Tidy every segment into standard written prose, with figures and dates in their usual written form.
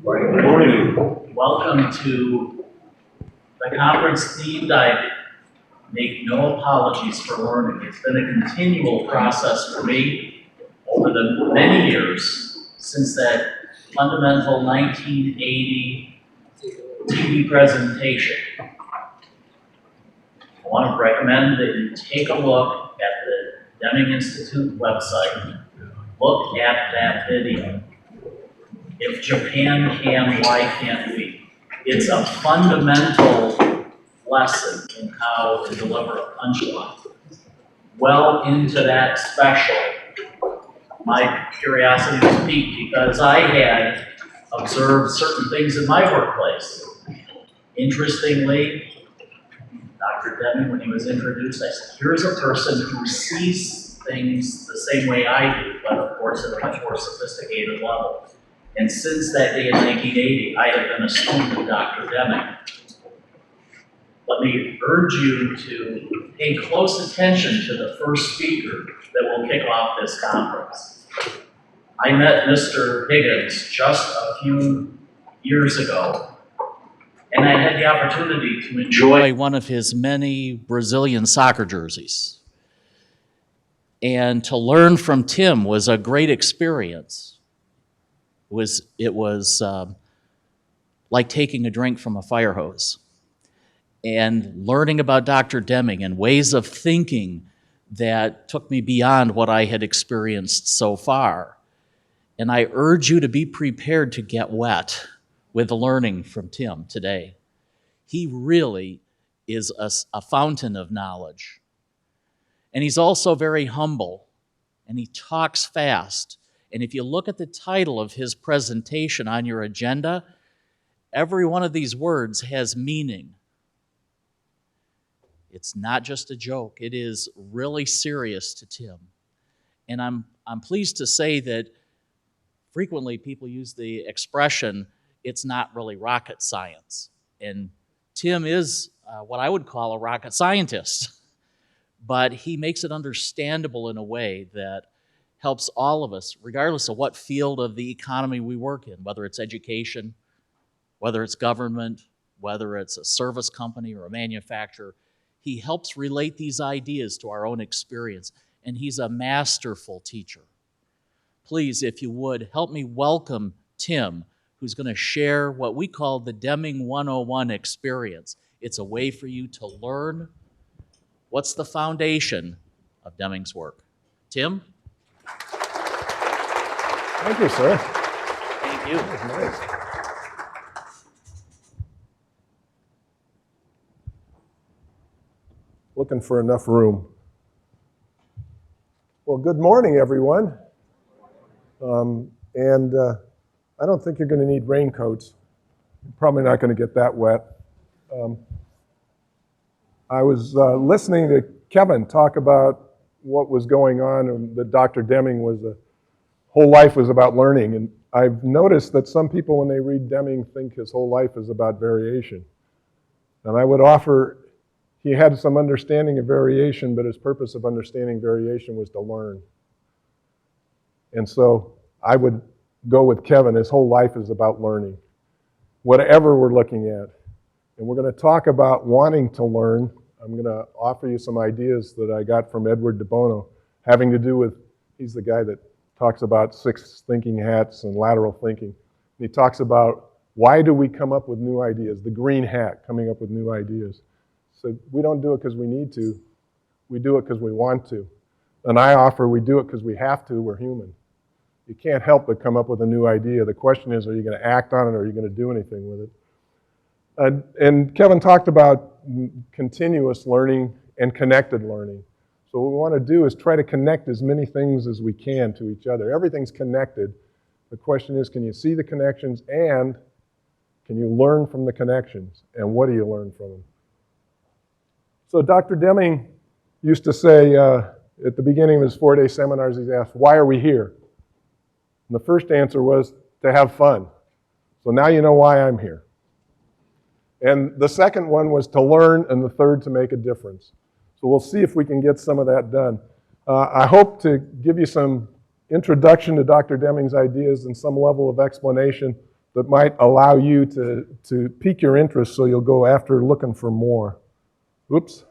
Good morning. Welcome to the conference themed I make no apologies for learning. It's been a continual process for me over the many years since that fundamental 1980 TV presentation. I want to recommend that you take a look at the Deming Institute website. Look at that video. If Japan can, why can't we? It's a fundamental lesson in how to deliver a punchline. Well into that special, my curiosity was piqued because I had observed certain things in my workplace. Interestingly, Dr. Deming, when he was introduced, I said, here's a person who sees things the same way I do, but of course at a much more sophisticated level. And since that day in 1980, I have been a student of Dr. Deming. Let me urge you to pay close attention to the first speaker that will kick off this conference. I met Mr. Higgins just a few years ago, and I had the opportunity to enjoy one of his many Brazilian soccer jerseys. And to learn from Tim was a great experience. It was like taking a drink from a fire hose. And learning about Dr. Deming and ways of thinking that took me beyond what I had experienced so far. And I urge you to be prepared to get wet with learning from Tim today. He really is a fountain of knowledge. And he's also very humble, and he talks fast. And if you look at the title of his presentation on your agenda, every one of these words has meaning. It's not just a joke. It is really serious to Tim. And I'm pleased to say that frequently people use the expression, it's not really rocket science. And Tim is what I would call a rocket scientist. But he makes it understandable in a way that helps all of us, regardless of what field of the economy we work in, whether it's education, whether it's government, whether it's a service company or a manufacturer. He helps relate these ideas to our own experience, and he's a masterful teacher. Please, if you would, help me welcome Tim, who's going to share what we call the Deming 101 experience. It's a way for you to learn what's the foundation of Deming's work. Tim? Thank you, sir. Thank you. That was nice. Looking for enough room. Well, good morning, everyone. I don't think you're going to need raincoats. You're probably not going to get that wet. I was listening to Kevin talk about what was going on, and that Dr. Deming whole life was about learning. And I've noticed that some people, when they read Deming, think his whole life is about variation. And I would offer he had some understanding of variation, but his purpose of understanding variation was to learn. And so I would go with Kevin. His whole life is about learning, whatever we're looking at. And we're going to talk about wanting to learn. I'm going to offer you some ideas that I got from Edward de Bono, having to do with, he's the guy that talks about 6 thinking hats and lateral thinking. And he talks about why do we come up with new ideas, the green hat, coming up with new ideas. So we don't do it because we need to. We do it because we want to. And I offer we do it because we have to. We're human. You can't help but come up with a new idea. The question is, are you going to act on it or are you going to do anything with it? And Kevin talked about continuous learning and connected learning. So what we want to do is try to connect as many things as we can to each other. Everything's connected. The question is, can you see the connections and can you learn from the connections? And what do you learn from them? So Dr. Deming used to say at the beginning of his 4-day seminars, he's asked, why are we here? And the first answer was to have fun. So now you know why I'm here. And the second one was to learn, and the third to make a difference. So we'll see if we can get some of that done. I hope to give you some introduction to Dr. Deming's ideas and some level of explanation that might allow you to pique your interest so you'll go after looking for more. Oops.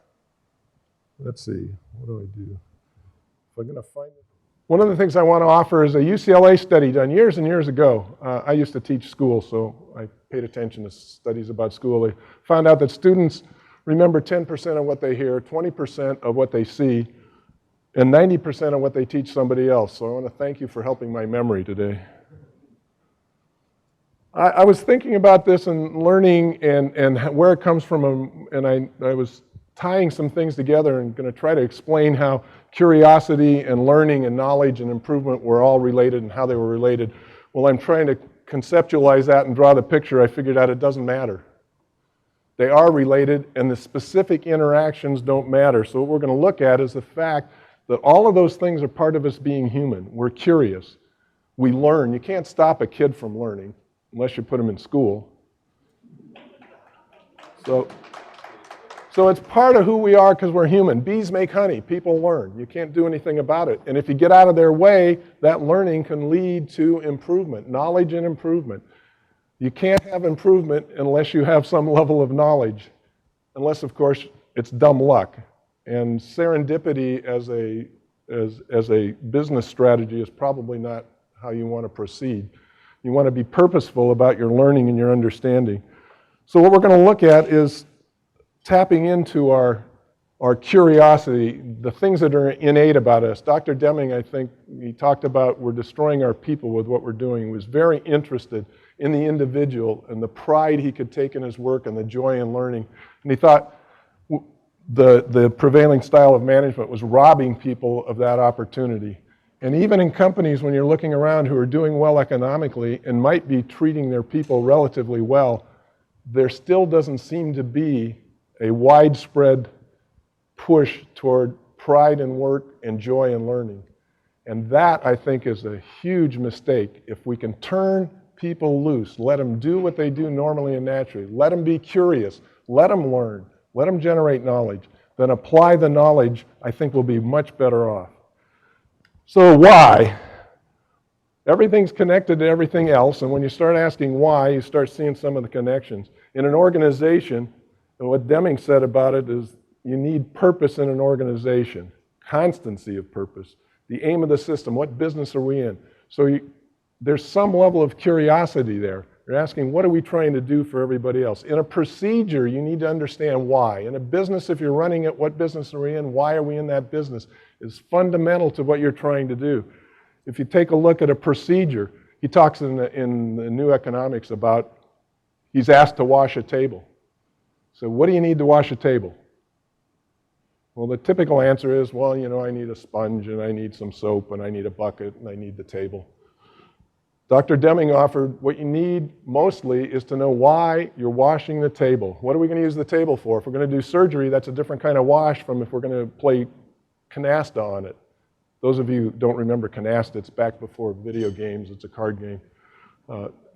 Let's see. What do I do? If I'm going to find it. One of the things I want to offer is a UCLA study done years and years ago. I used to teach school, so I paid attention to studies about school. They found out that students remember 10% of what they hear, 20% of what they see, and 90% of what they teach somebody else. So I want to thank you for helping my memory today. I was thinking about this and learning and where it comes from, and I was tying some things together and going to try to explain how curiosity and learning and knowledge and improvement were all related and how they were related. Well, I'm trying to conceptualize that and draw the picture. I figured out it doesn't matter. They are related, and the specific interactions don't matter. So what we're going to look at is the fact that all of those things are part of us being human. We're curious. We learn. You can't stop a kid from learning unless you put them in school. So it's part of who we are because we're human. Bees make honey. People learn. You can't do anything about it. And if you get out of their way, that learning can lead to improvement, knowledge and improvement. You can't have improvement unless you have some level of knowledge, unless, of course, it's dumb luck. And serendipity as a business strategy is probably not how you want to proceed. You want to be purposeful about your learning and your understanding. So what we're going to look at is tapping into our curiosity, the things that are innate about us. Dr. Deming, I think, he talked about we're destroying our people with what we're doing. He was very interested in the individual and the pride he could take in his work and the joy in learning. And he thought the prevailing style of management was robbing people of that opportunity. And even in companies, when you're looking around who are doing well economically and might be treating their people relatively well, there still doesn't seem to be a widespread push toward pride in work and joy in learning. And that, I think, is a huge mistake. If we can turn people loose, let them do what they do normally and naturally, let them be curious, let them learn, let them generate knowledge, then apply the knowledge, I think we'll be much better off. So why? Everything's connected to everything else, and when you start asking why, you start seeing some of the connections. In an organization, and what Deming said about it is you need purpose in an organization, constancy of purpose, the aim of the system, what business are we in? So there's some level of curiosity there. You're asking, what are we trying to do for everybody else? In a procedure, you need to understand why. In a business, if you're running it, what business are we in? Why are we in that business? Is fundamental to what you're trying to do. If you take a look at a procedure, he talks in the New Economics about he's asked to wash a table. So what do you need to wash a table? Well, the typical answer is, well, you know, I need a sponge and I need some soap and I need a bucket and I need the table. Dr. Deming offered what you need mostly is to know why you're washing the table. What are we going to use the table for? If we're going to do surgery, that's a different kind of wash from if we're going to play canasta on it. Those of you who don't remember canasta, it's back before video games. It's a card game.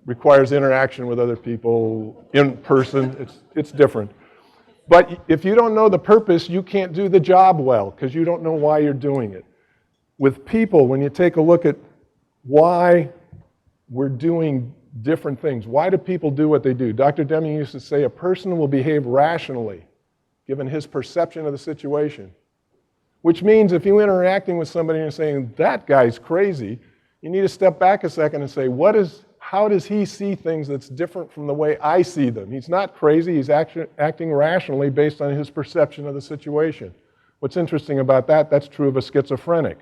Requires interaction with other people in person. It's different. But if you don't know the purpose, you can't do the job well because you don't know why you're doing it. With people, when you take a look at why we're doing different things, why do people do what they do? Dr. Deming used to say a person will behave rationally given his perception of the situation. Which means if you're interacting with somebody and you're saying, that guy's crazy, you need to step back a second and say, how does he see things that's different from the way I see them? He's not crazy, he's acting rationally based on his perception of the situation. What's interesting about that, that's true of a schizophrenic.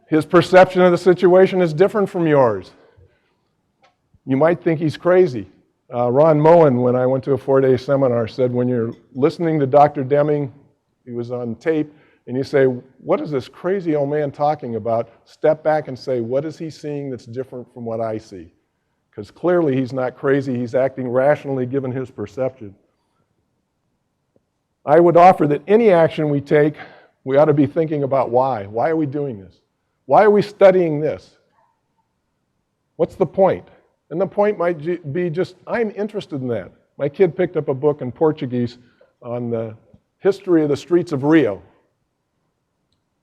His perception of the situation is different from yours. You might think he's crazy. Ron Moen, when I went to a 4-day seminar, said when you're listening to Dr. Deming, he was on tape, and you say, what is this crazy old man talking about? Step back and say, what is he seeing that's different from what I see? Because clearly he's not crazy, he's acting rationally given his perception. I would offer that any action we take, we ought to be thinking about why. Why are we doing this? Why are we studying this? What's the point? And the point might be just, I'm interested in that. My kid picked up a book in Portuguese on the history of the streets of Rio.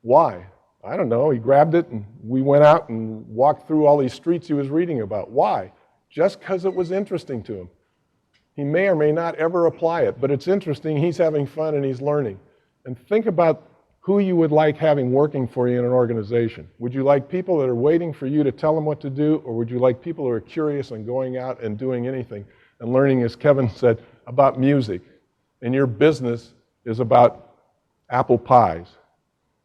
Why? I don't know. He grabbed it and we went out and walked through all these streets he was reading about. Why? just because it was interesting to him. He may or may not ever apply it, but it's interesting, he's having fun and he's learning. And think about who you would like having working for you in an organization. Would you like people that are waiting for you to tell them what to do, or would you like people who are curious and going out and doing anything and learning, as Kevin said, about music? And your business is about apple pies.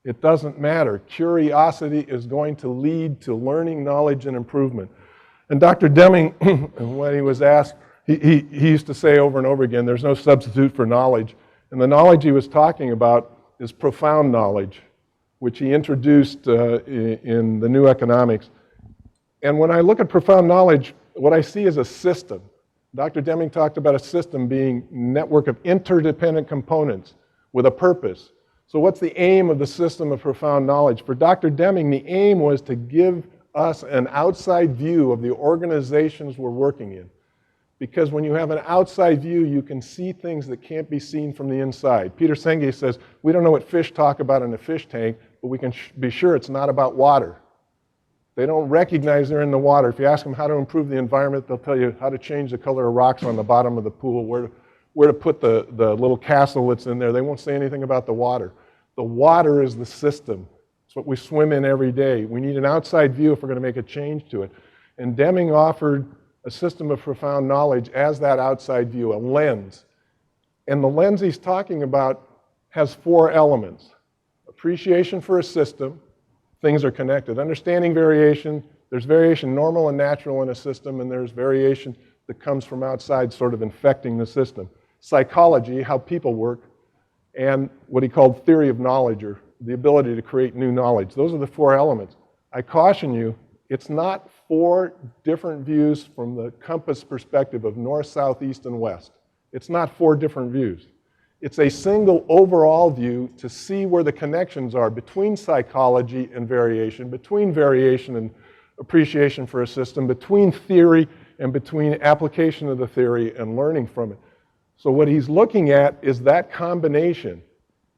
It doesn't matter. Curiosity is going to lead to learning, knowledge, and improvement. And Dr. Deming, when he was asked, he used to say over and over again, there's no substitute for knowledge. And the knowledge he was talking about is profound knowledge, which he introduced in the New Economics. And when I look at profound knowledge, what I see is a system. Dr. Deming talked about a system being a network of interdependent components with a purpose. So what's the aim of the system of profound knowledge? For Dr. Deming, the aim was to give us an outside view of the organizations we're working in. Because when you have an outside view, you can see things that can't be seen from the inside. Peter Senge says, we don't know what fish talk about in a fish tank, but we can be sure it's not about water. They don't recognize they're in the water. If you ask them how to improve the environment, they'll tell you how to change the color of rocks on the bottom of the pool, where to put the little castle that's in there. They won't say anything about the water. The water is the system. It's what we swim in every day. We need an outside view if we're going to make a change to it. And Deming offered a system of profound knowledge as that outside view, a lens. And the lens he's talking about has 4 elements. Appreciation for a system, things are connected. Understanding variation, there's variation normal and natural in a system, and there's variation that comes from outside sort of infecting the system. Psychology, how people work, and what he called theory of knowledge, or the ability to create new knowledge. Those are the 4 elements. I caution you, it's not 4 different views from the compass perspective of north, south, east, and west. It's not 4 different views. It's a single overall view to see where the connections are between psychology and variation, between variation and appreciation for a system, between theory and between application of the theory and learning from it. So what he's looking at is that combination,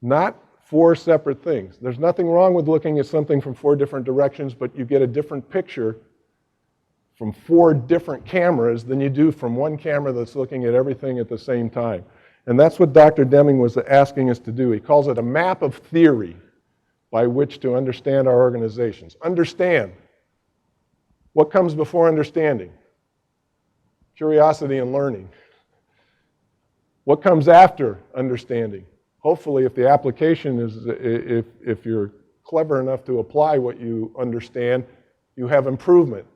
not 4 separate things. There's nothing wrong with looking at something from 4 different directions, but you get a different picture from 4 different cameras than you do from one camera that's looking at everything at the same time. And that's what Dr. Deming was asking us to do. He calls it a map of theory by which to understand our organizations. Understand. What comes before understanding? Curiosity and learning. What comes after understanding? Hopefully, if the application is, if you're clever enough to apply what you understand, you have improvement.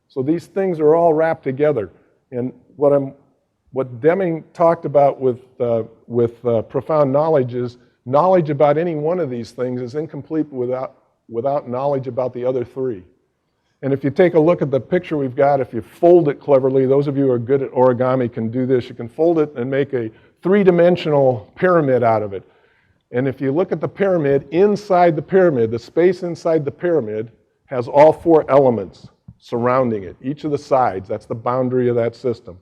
So these things are all wrapped together. And what Deming talked about with profound knowledge is knowledge about any one of these things is incomplete without knowledge about the other 3. And if you take a look at the picture we've got, if you fold it cleverly, those of you who are good at origami can do this. You can fold it and make a 3-dimensional pyramid out of it. And if you look at the pyramid, inside the pyramid, the space inside the pyramid has all 4 elements surrounding it. Each of the sides, that's the boundary of that system.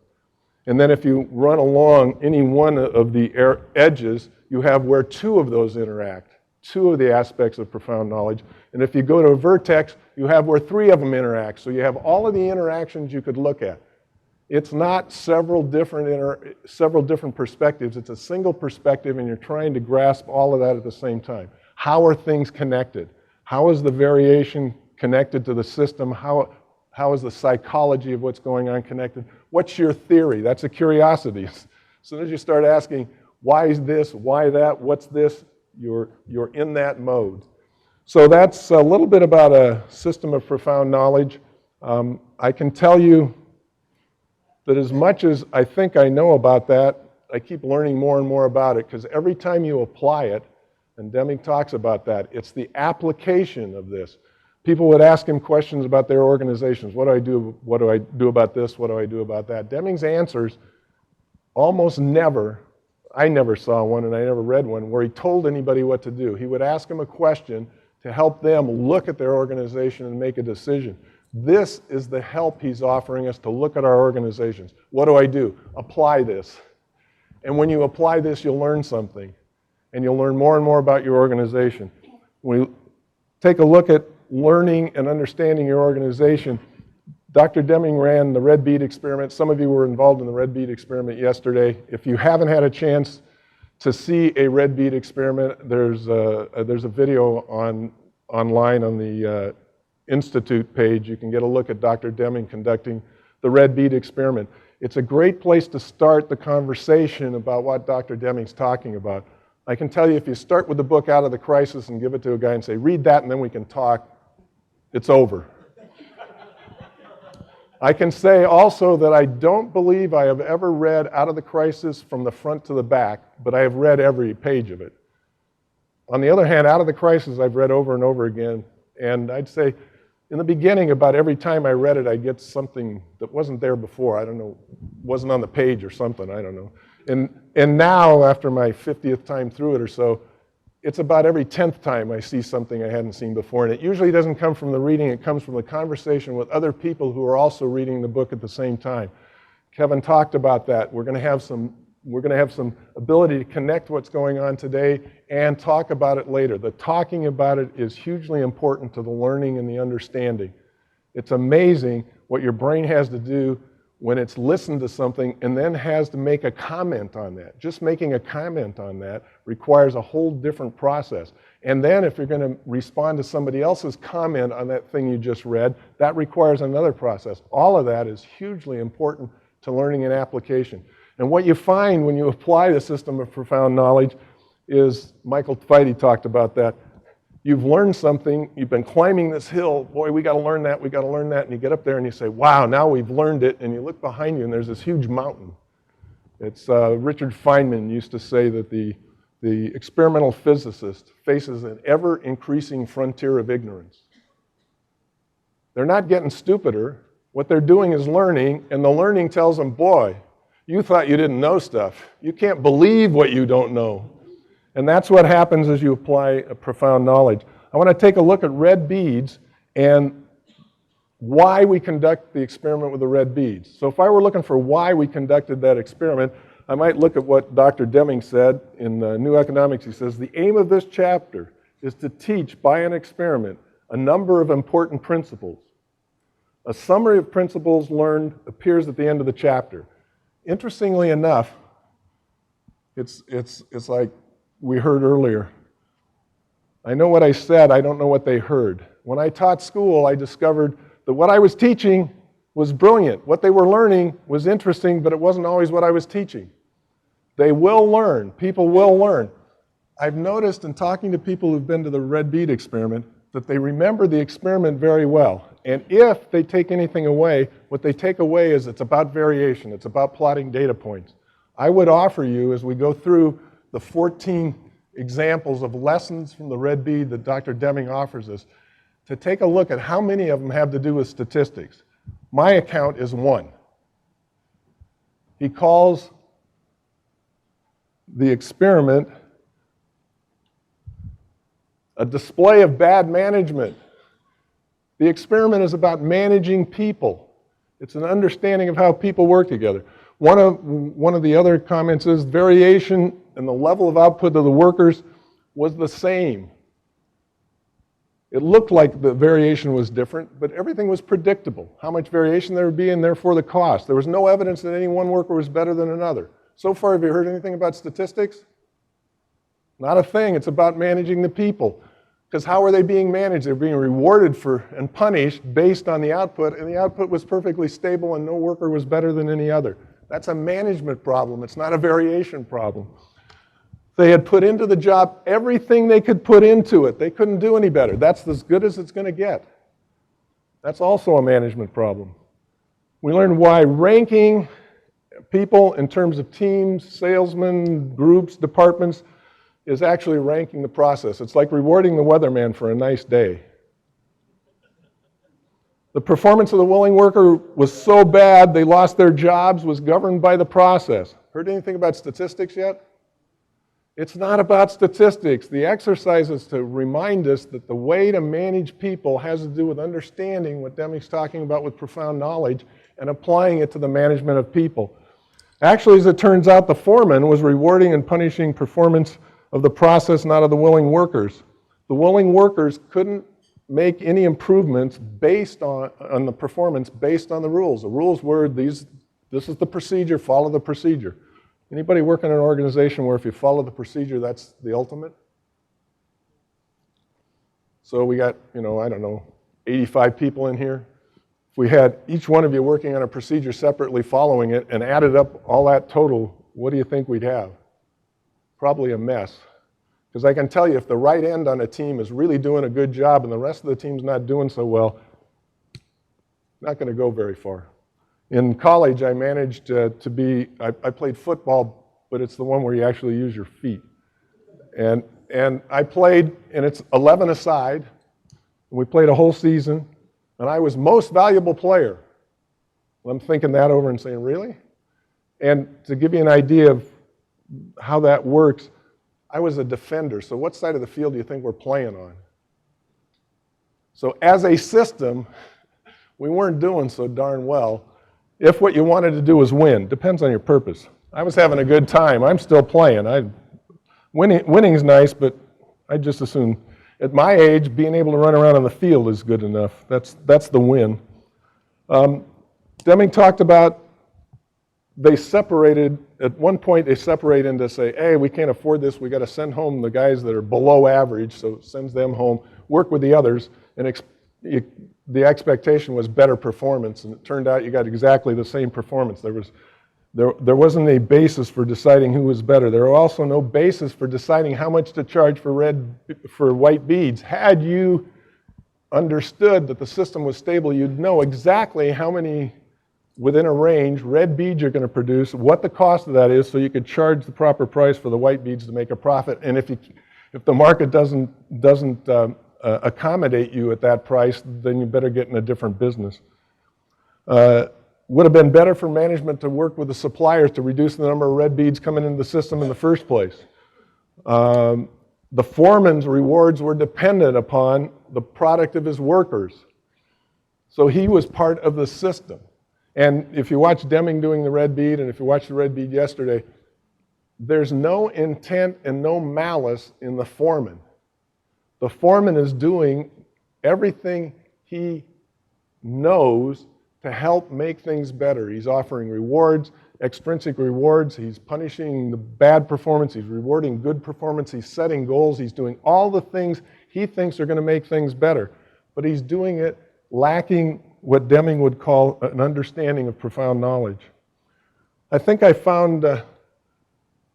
And then if you run along any one of the edges, you have where 2 of those interact, 2 of the aspects of profound knowledge. And if you go to a vertex, you have where 3 of them interact. So you have all of the interactions you could look at. It's not several different perspectives. It's a single perspective, and you're trying to grasp all of that at the same time. How are things connected? How is the variation connected to the system? How is the psychology of what's going on connected? What's your theory? That's a curiosity. As soon as you start asking, why is this, why that, what's this, you're in that mode. So that's a little bit about a system of profound knowledge. I can tell you that as much as I think I know about that, I keep learning more and more about it, because every time you apply it, and Deming talks about that, it's the application of this. People would ask him questions about their organizations. What do I do? What do I do about this? What do I do about that? Deming's answers almost never, I never saw one and I never read one, where he told anybody what to do. He would ask them a question to help them look at their organization and make a decision. This is the help he's offering us to look at our organizations. What do I do? Apply this. And when you apply this, you'll learn something. And you'll learn more and more about your organization. When you take a look at learning and understanding your organization, Dr. Deming ran the red bead experiment. Some of you were involved in the red bead experiment yesterday. If you haven't had a chance to see a red bead experiment, there's a video online on the Institute page. You can get a look at Dr. Deming conducting the red bead experiment. It's a great place to start the conversation about what Dr. Deming's talking about. I can tell you, if you start with the book Out of the Crisis and give it to a guy and say, read that and then we can talk, it's over. I can say also that I don't believe I have ever read Out of the Crisis from the front to the back, but I have read every page of it. On the other hand, Out of the Crisis I've read over and over again, and I'd say in the beginning, about every time I read it, I'd get something that wasn't there before. I don't know, wasn't on the page or something, I don't know. And now, after my 50th time through it or so, it's about every 10th time I see something I hadn't seen before. And it usually doesn't come from the reading, it comes from the conversation with other people who are also reading the book at the same time. Kevin talked about that. We're going to have some ability to connect what's going on today and talk about it later. The talking about it is hugely important to the learning and the understanding. It's amazing what your brain has to do when it's listened to something and then has to make a comment on that. Just making a comment on that requires a whole different process. And then if you're going to respond to somebody else's comment on that thing you just read, that requires another process. All of that is hugely important to learning and application. And what you find when you apply the system of profound knowledge is, Michael Feide talked about that, you've learned something, you've been climbing this hill, boy, we got to learn that, and you get up there and you say, wow, now we've learned it, and you look behind you and there's this huge mountain. It's Richard Feynman used to say that the experimental physicist faces an ever-increasing frontier of ignorance. They're not getting stupider. What they're doing is learning, and the learning tells them, boy, you thought you didn't know stuff. You can't believe what you don't know. And that's what happens as you apply a profound knowledge. I want to take a look at red beads and why we conduct the experiment with the red beads. So if I were looking for why we conducted that experiment, I might look at what Dr. Deming said in New Economics. He says, the aim of this chapter is to teach by an experiment a number of important principles. A summary of principles learned appears at the end of the chapter. Interestingly enough, it's like we heard earlier. I know what I said, I don't know what they heard. When I taught school, I discovered that what I was teaching was brilliant. What they were learning was interesting, but it wasn't always what I was teaching. They will learn. People will learn. I've noticed in talking to people who've been to the red bead experiment that they remember the experiment very well. And if they take anything away, what they take away is it's about variation. It's about plotting data points. I would offer you, as we go through the 14 examples of lessons from the red bead that Dr. Deming offers us, to take a look at how many of them have to do with statistics. My account is one. He calls the experiment a display of bad management. The experiment is about managing people. It's an understanding of how people work together. One of the other comments is variation and the level of output of the workers was the same. It looked like the variation was different, but everything was predictable. How much variation there would be and therefore the cost. There was no evidence that any one worker was better than another. So far, have you heard anything about statistics? Not a thing. It's about managing the people. Because how are they being managed? They're being rewarded for and punished based on the output, and the output was perfectly stable and no worker was better than any other. That's a management problem. It's not a variation problem. They had put into the job everything they could put into it. They couldn't do any better. That's as good as it's going to get. That's also a management problem. We learned why ranking people in terms of teams, salesmen, groups, departments, is actually ranking the process. It's like rewarding the weatherman for a nice day. The performance of the willing worker was so bad they lost their jobs, was governed by the process. Heard anything about statistics yet? It's not about statistics. The exercise is to remind us that the way to manage people has to do with understanding what Deming's talking about with profound knowledge and applying it to the management of people. Actually, as it turns out, the foreman was rewarding and punishing performance of the process, not of the willing workers. The willing workers couldn't make any improvements based on the performance based on the rules. The rules were this is the procedure, follow the procedure. Anybody work in an organization where if you follow the procedure, that's the ultimate? So we got, I don't know, 85 people in here. If we had each one of you working on a procedure separately following it and added up all that total, what do you think we'd have? Probably a mess. Because I can tell you, if the right end on a team is really doing a good job and the rest of the team's not doing so well, not going to go very far. In college, I managed to be, I played football, but it's the one where you actually use your feet. And I played, and it's 11 aside, and we played a whole season, and I was most valuable player. I'm thinking that over and saying, really? And to give you an idea of how that works, I was a defender. So what side of the field do you think we're playing on? So as a system, we weren't doing so darn well if what you wanted to do was win. Depends on your purpose. I was having a good time. I'm still playing. Winning's nice, but I just assume at my age, being able to run around on the field is good enough. That's the win. Deming talked about they separated, at one point they separate into say, hey, we can't afford this, we got to send home the guys that are below average, so it sends them home, work with the others, and the expectation was better performance, and it turned out you got exactly the same performance. There wasn't a basis for deciding who was better. There was also no basis for deciding how much to charge for white beads. Had you understood that the system was stable, you'd know exactly how many within a range red beads you're going to produce, what the cost of that is, so you could charge the proper price for the white beads to make a profit. And if the market doesn't accommodate you at that price, then you better get in a different business. Would have been better for management to work with the suppliers to reduce the number of red beads coming into the system in the first place. The foreman's rewards were dependent upon the product of his workers. So he was part of the system. And if you watch Deming doing the red bead, and if you watched the red bead yesterday, there's no intent and no malice in the foreman. The foreman is doing everything he knows to help make things better. He's offering rewards, extrinsic rewards. He's punishing the bad performance. He's rewarding good performance. He's setting goals. He's doing all the things he thinks are going to make things better. But he's doing it lacking what Deming would call an understanding of profound knowledge. I think I found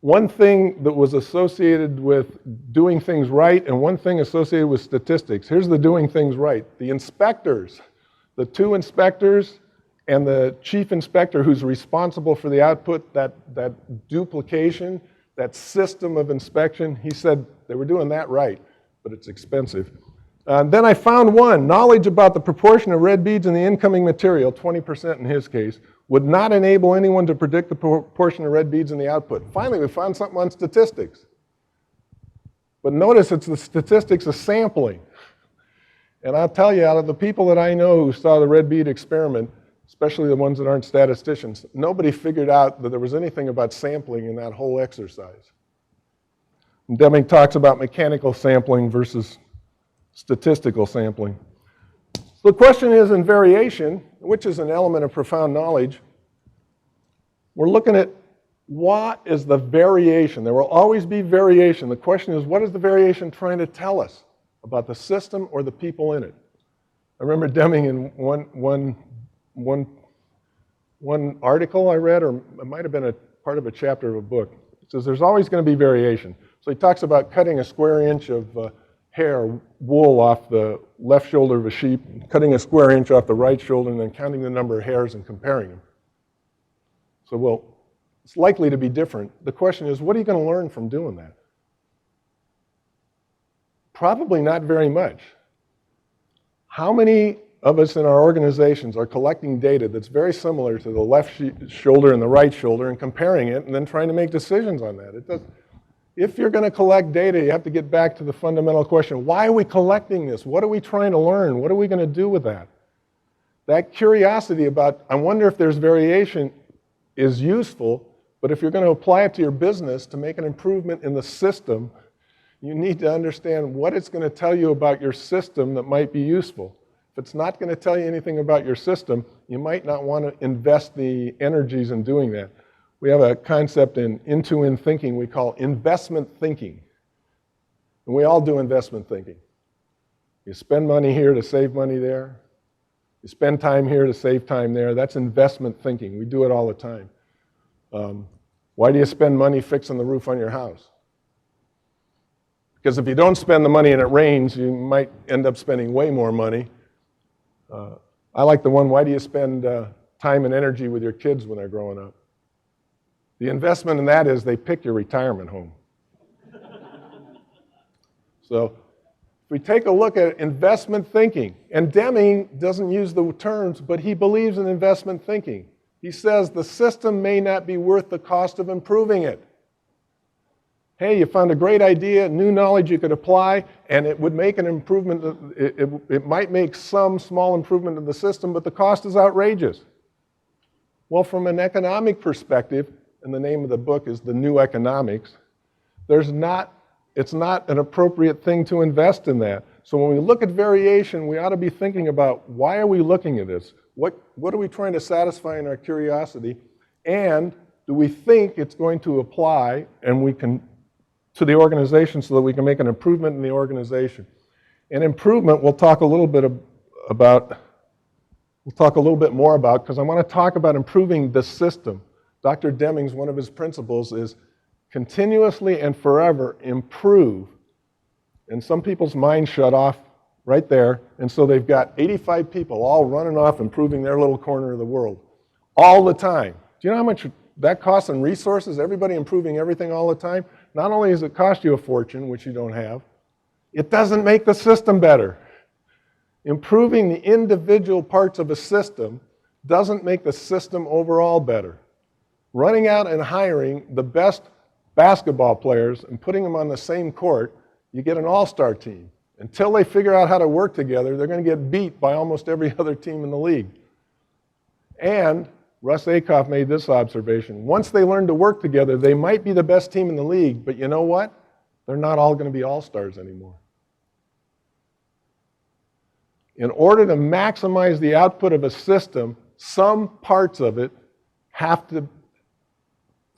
one thing that was associated with doing things right and one thing associated with statistics. Here's the doing things right. The inspectors, the two inspectors and the chief inspector who's responsible for the output, that duplication, that system of inspection, he said they were doing that right, but it's expensive. Then I found one, knowledge about the proportion of red beads in the incoming material, 20% in his case, would not enable anyone to predict the proportion of red beads in the output. Finally, we found something on statistics. But notice it's the statistics of sampling. And I'll tell you, out of the people that I know who saw the red bead experiment, especially the ones that aren't statisticians, nobody figured out that there was anything about sampling in that whole exercise. And Deming talks about mechanical sampling versus statistical sampling. So the question is, in variation, which is an element of profound knowledge, we're looking at what is the variation. There will always be variation. The question is, what is the variation trying to tell us about the system or the people in it? I remember Deming in one article I read, or it might have been a part of a chapter of a book. It says there's always going to be variation. So he talks about cutting a square inch of hair, wool off the left shoulder of a sheep, cutting a square inch off the right shoulder, and then counting the number of hairs and comparing them. So, well, it's likely to be different. The question is, what are you going to learn from doing that? Probably not very much. How many of us in our organizations are collecting data that's very similar to the left shoulder and the right shoulder and comparing it and then trying to make decisions on that? If you're going to collect data, you have to get back to the fundamental question, why are we collecting this? What are we trying to learn? What are we going to do with that? That curiosity about, I wonder if there's variation, is useful, but if you're going to apply it to your business to make an improvement in the system, You need to understand what it's going to tell you about your system that might be useful. If it's not going to tell you anything about your system, you might not want to invest the energies in doing that. We have a concept in into-in thinking we call investment thinking. And we all do investment thinking. You spend money here to save money there. You spend time here to save time there. That's investment thinking. We do it all the time. Why do you spend money fixing the roof on your house? Because if you don't spend the money and it rains, you might end up spending way more money. I like the one, why do you spend time and energy with your kids when they're growing up? The investment in that is they pick your retirement home. So if we take a look at investment thinking, and Deming doesn't use the terms, but he believes in investment thinking. He says the system may not be worth the cost of improving it. Hey, you found a great idea, new knowledge you could apply, and it would make an improvement. It might make some small improvement in the system, but the cost is outrageous. Well, from an economic perspective, and the name of the book is The New Economics, it's not an appropriate thing to invest in that. So when we look at variation, we ought to be thinking about why are we looking at this? What are we trying to satisfy in our curiosity? And do we think it's going to apply and we can to the organization so that we can make an improvement in the organization? And improvement we'll talk a little bit more about because I want to talk about improving the system. Dr. Deming's, one of his principles is continuously and forever improve. And some people's minds shut off right there, and so they've got 85 people all running off improving their little corner of the world all the time. Do you know how much that costs in resources, everybody improving everything all the time? Not only does it cost you a fortune, which you don't have, it doesn't make the system better. Improving the individual parts of a system doesn't make the system overall better. Running out and hiring the best basketball players and putting them on the same court, you get an all-star team. Until they figure out how to work together, they're going to get beat by almost every other team in the league. And Russ Akoff made this observation. Once they learn to work together, they might be the best team in the league, but you know what? They're not all going to be all-stars anymore. In order to maximize the output of a system, some parts of it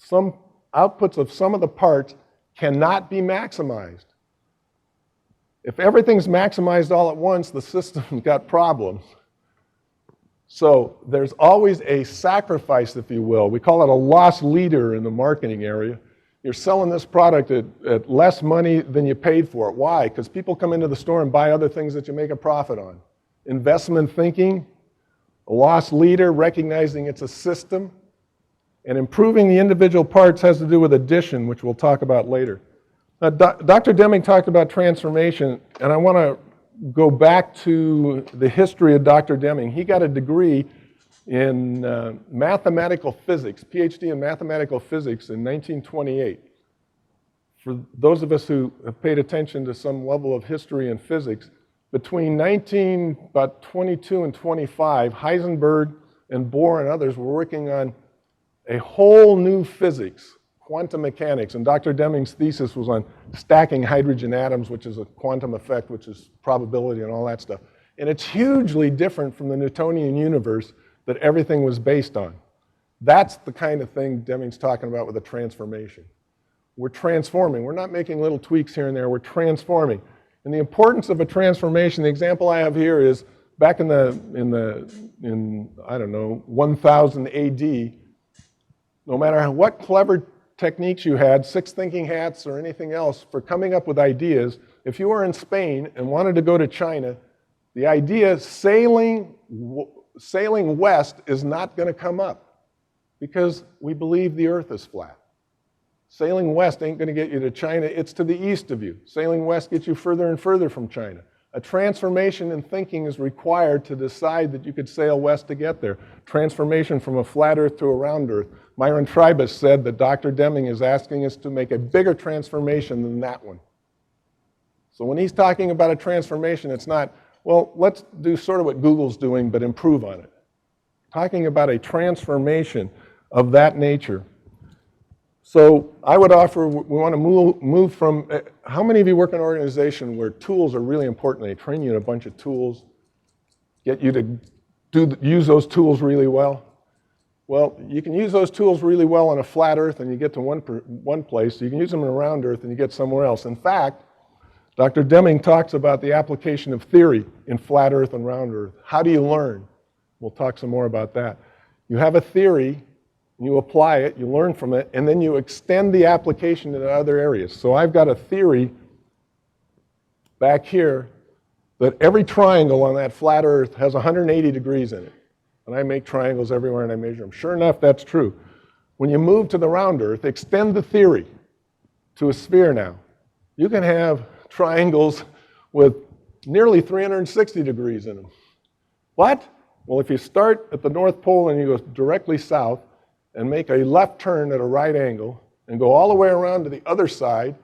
some outputs of some of the parts cannot be maximized. If everything's maximized all at once, the system's got problems. So there's always a sacrifice, if you will. We call it a loss leader in the marketing area. You're selling this product at less money than you paid for it. Why? Because people come into the store and buy other things that you make a profit on. Investment thinking, a loss leader, recognizing it's a system, and improving the individual parts has to do with addition, which we'll talk about later. Dr. Deming talked about transformation, and I want to go back to the history of Dr. Deming. He got a degree in mathematical physics, PhD in mathematical physics in 1928. For those of us who have paid attention to some level of history and physics, between 1922 and 25, Heisenberg and Bohr and others were working on a whole new physics, quantum mechanics, and Dr. Deming's thesis was on stacking hydrogen atoms, which is a quantum effect, which is probability and all that stuff. And it's hugely different from the Newtonian universe that everything was based on. That's the kind of thing Deming's talking about with a transformation. We're transforming. We're not making little tweaks here and there. We're transforming. And the importance of a transformation, the example I have here is back in 1000 AD, no matter what clever techniques you had, six thinking hats or anything else for coming up with ideas, if you were in Spain and wanted to go to China, the idea sailing west is not going to come up because we believe the earth is flat. Sailing west ain't going to get you to China, it's to the east of you. Sailing west gets you further and further from China. A transformation in thinking is required to decide that you could sail west to get there. Transformation from a flat earth to a round earth. Myron Tribus said that Dr. Deming is asking us to make a bigger transformation than that one. So when he's talking about a transformation, it's not, well, let's do sort of what Google's doing, but improve on it. Talking about a transformation of that nature. So I would offer, we want to move from, how many of you work in an organization where tools are really important? They train you in a bunch of tools, get you to use those tools really well. Well, you can use those tools really well on a flat earth and you get to one place. You can use them in a round earth and you get somewhere else. In fact, Dr. Deming talks about the application of theory in flat earth and round earth. How do you learn? We'll talk some more about that. You have a theory, you apply it, you learn from it, and then you extend the application to other areas. So I've got a theory back here that every triangle on that flat earth has 180 degrees in it. And I make triangles everywhere and I measure them. Sure enough, that's true. When you move to the round earth, extend the theory to a sphere now. You can have triangles with nearly 360 degrees in them. What? Well, if you start at the North Pole and you go directly south and make a left turn at a right angle and go all the way around to the other side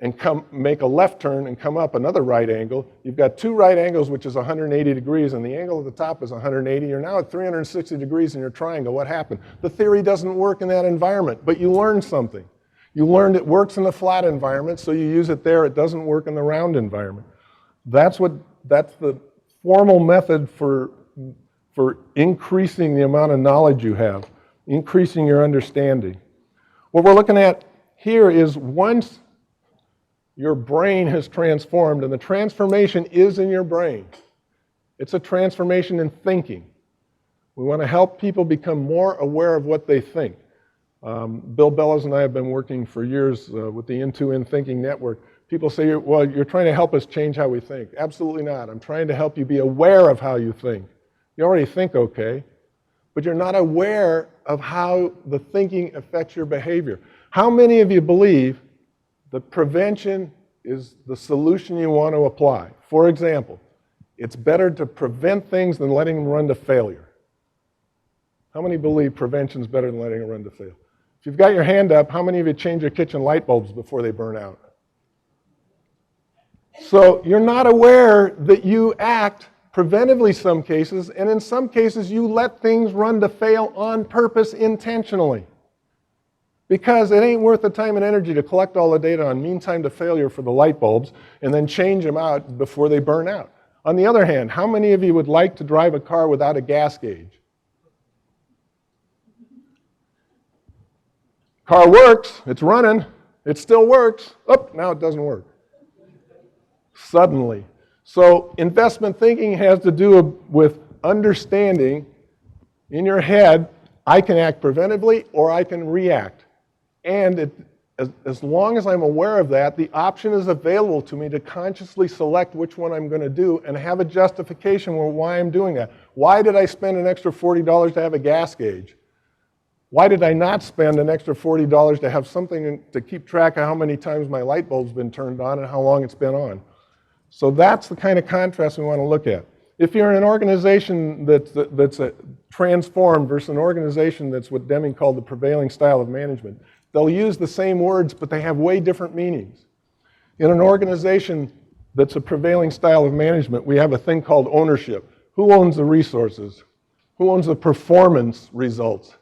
and make a left turn and come up another right angle, you've got two right angles, which is 180 degrees, and the angle at the top is 180. You're now at 360 degrees in your triangle. What happened? The theory doesn't work in that environment, but you learned something. You learned it works in the flat environment, so you use it there. It doesn't work in the round environment. That's the formal method for increasing the amount of knowledge you have, increasing your understanding. What we're looking at here is once your brain has transformed, and the transformation is in your brain. It's a transformation in thinking. We want to help people become more aware of what they think. Bill Bellows and I have been working for years with the End-to-End Thinking Network. People say, well, you're trying to help us change how we think. Absolutely not. I'm trying to help you be aware of how you think. You already think okay, but you're not aware of how the thinking affects your behavior. How many of you believe that prevention is the solution you want to apply? For example, it's better to prevent things than letting them run to failure. How many believe prevention is better than letting it run to failure? If you've got your hand up, how many of you change your kitchen light bulbs before they burn out? So you're not aware that you act preventively some cases, and in some cases you let things run to fail on purpose intentionally. Because it ain't worth the time and energy to collect all the data on mean time to failure for the light bulbs and then change them out before they burn out. On the other hand, how many of you would like to drive a car without a gas gauge? Car works, it's running, it still works. Oh, now it doesn't work. Suddenly. So investment thinking has to do with understanding in your head, I can act preventively or I can react. And as long as I'm aware of that, the option is available to me to consciously select which one I'm going to do and have a justification for why I'm doing that. Why did I spend an extra $40 to have a gas gauge? Why did I not spend an extra $40 to have something to keep track of how many times my light bulb's been turned on and how long it's been on? So that's the kind of contrast we want to look at. If you're in an organization that's transformed versus an organization that's what Deming called the prevailing style of management, they'll use the same words, but they have way different meanings. In an organization that's a prevailing style of management, we have a thing called ownership. Who owns the resources? Who owns the performance results?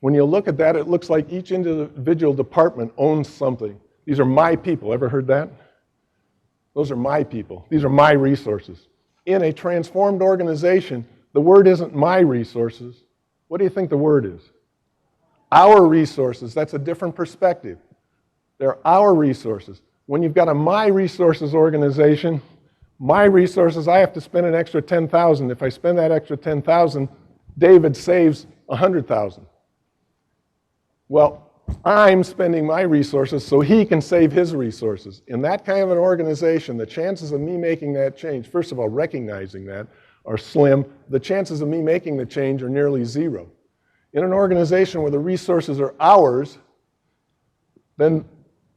When you look at that, it looks like each individual department owns something. These are my people. Ever heard that? Those are my people. These are my resources. In a transformed organization, the word isn't my resources. What do you think the word is? Our resources. That's a different perspective. They're our resources. When you've got a my resources organization, my resources, I have to spend an extra $10,000. If I spend that extra $10,000, David saves $100,000. Well, I'm spending my resources so he can save his resources. In that kind of an organization, the chances of me making that change, first of all, recognizing that, are slim. The chances of me making the change are nearly zero. In an organization where the resources are ours, then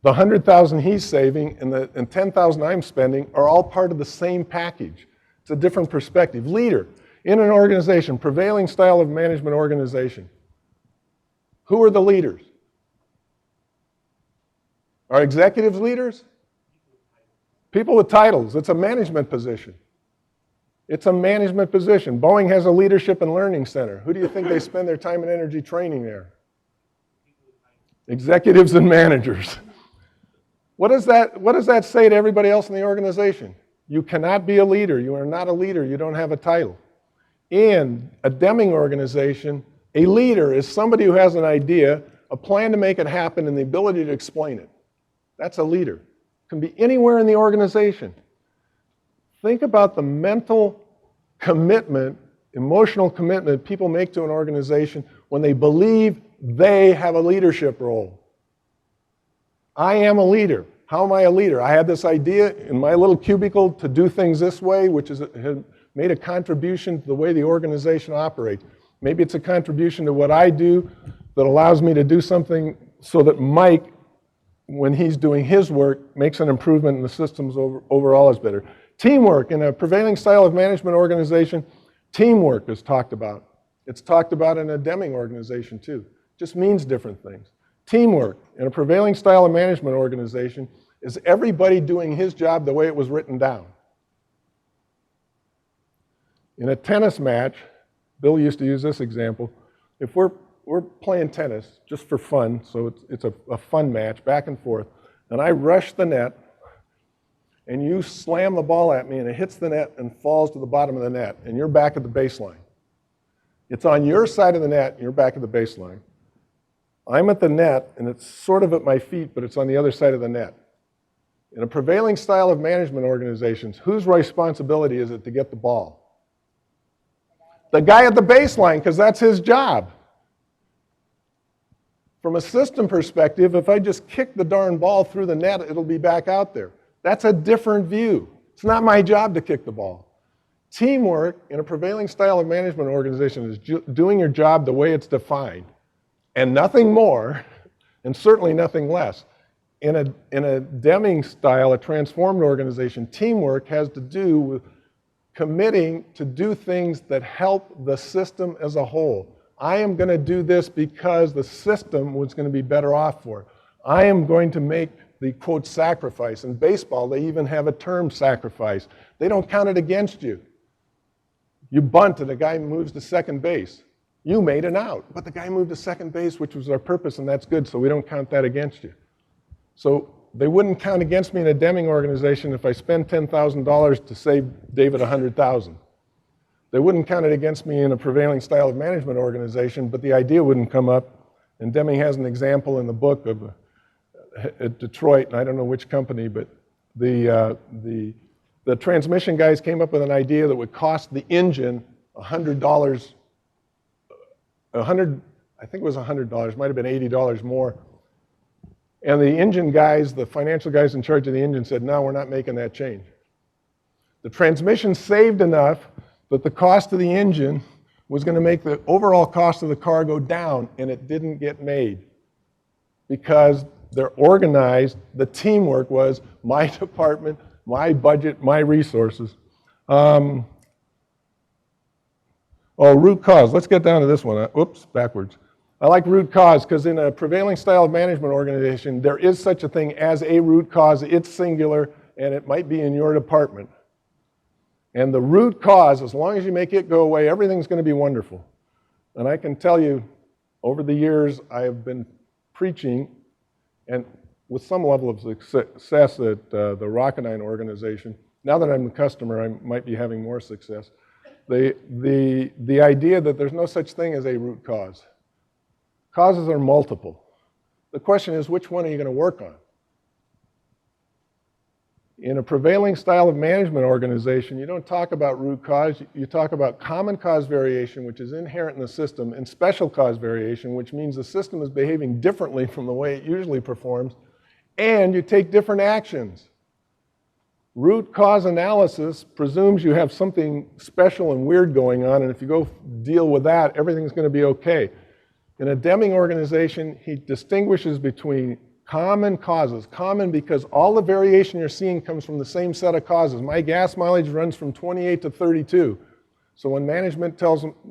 the $100,000 he's saving and $10,000 I'm spending are all part of the same package. It's a different perspective. Leader, in an organization, prevailing style of management organization. Who are the leaders? Are executives leaders? People with titles. It's a management position. It's a management position. Boeing has a leadership and learning center. Who do you think they spend their time and energy training there? Executives and managers. What does that say to everybody else in the organization? You cannot be a leader. You are not a leader. You don't have a title. In a Deming organization, a leader is somebody who has an idea, a plan to make it happen, and the ability to explain it. That's a leader. It can be anywhere in the organization. Think about the mental commitment, emotional commitment people make to an organization when they believe they have a leadership role. I am a leader. How am I a leader? I had this idea in my little cubicle to do things this way, which has made a contribution to the way the organization operates. Maybe it's a contribution to what I do that allows me to do something so that Mike, when he's doing his work, makes an improvement and the systems overall is better. Teamwork. In a prevailing style of management organization, teamwork is talked about. It's talked about in a Deming organization too. It just means different things. Teamwork in a prevailing style of management organization is everybody doing his job the way it was written down. In a tennis match, Bill used to use this example. If we're playing tennis just for fun, so it's a fun match, back and forth, and I rush the net, and you slam the ball at me, and it hits the net and falls to the bottom of the net, and you're back at the baseline. It's on your side of the net, and you're back at the baseline. I'm at the net, and it's sort of at my feet, but it's on the other side of the net. In a prevailing style of management organizations, whose responsibility is it to get the ball? The guy at the baseline, because that's his job. From a system perspective, if I just kick the darn ball through the net, it'll be back out there. That's a different view. It's not my job to kick the ball. Teamwork in a prevailing style of management organization is doing your job the way it's defined, and nothing more, and certainly nothing less. In a Deming style, a transformed organization, teamwork has to do with committing to do things that help the system as a whole. I am going to do this because the system was going to be better off for it. I am going to make the, quote, sacrifice. In baseball, they even have a term, sacrifice. They don't count it against you. You bunt and the guy moves to second base. You made an out, but the guy moved to second base, which was our purpose, and that's good, so we don't count that against you. So they wouldn't count against me in a Deming organization if I spend $10,000 to save David $100,000. They wouldn't count it against me in a prevailing style of management organization, but the idea wouldn't come up. And Deming has an example in the book of at Detroit, and I don't know which company, but the transmission guys came up with an idea that would cost the engine $100, I think it was $100, might have been $80 more. And the engine guys, the financial guys in charge of the engine said, no, we're not making that change. The transmission saved enough that the cost of the engine was going to make the overall cost of the car go down, and it didn't get made because they're organized. The teamwork was my department, my budget, my resources. Root cause. Let's get down to this one. Oops, backwards. I like root cause because in a prevailing style of management organization, there is such a thing as a root cause. It's singular, and it might be in your department. And the root cause, as long as you make it go away, everything's going to be wonderful. And I can tell you, over the years, I have been preaching, and with some level of success at the Rocketdyne organization. Now that I'm the customer, I might be having more success. The idea that there's no such thing as a root cause. Causes are multiple. The question is, which one are you going to work on? In a prevailing style of management organization, you don't talk about root cause, you talk about common cause variation, which is inherent in the system, and special cause variation, which means the system is behaving differently from the way it usually performs, and you take different actions. Root cause analysis presumes you have something special and weird going on, and if you go deal with that, everything's going to be okay. In a Deming organization, he distinguishes between common causes. Common because all the variation you're seeing comes from the same set of causes. My gas mileage runs from 28 to 32. So when management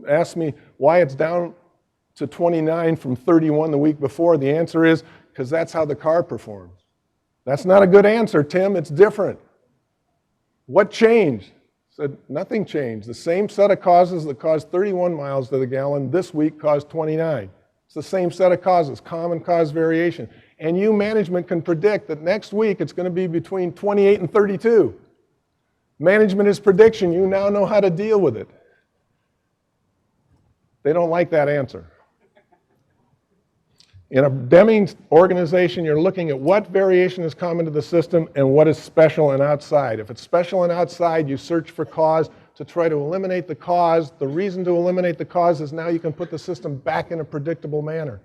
asks me why it's down to 29 from 31 the week before, the answer is because that's how the car performs. That's not a good answer, Tim. It's different. What changed? Said nothing changed. The same set of causes that caused 31 miles to the gallon this week caused 29. It's the same set of causes, common cause variation. And you, management, can predict that next week it's going to be between 28 and 32. Management is prediction. You now know how to deal with it. They don't like that answer. In a Deming organization, you're looking at what variation is common to the system and what is special and outside. If it's special and outside, you search for cause to try to eliminate the cause. The reason to eliminate the cause is now you can put the system back in a predictable manner,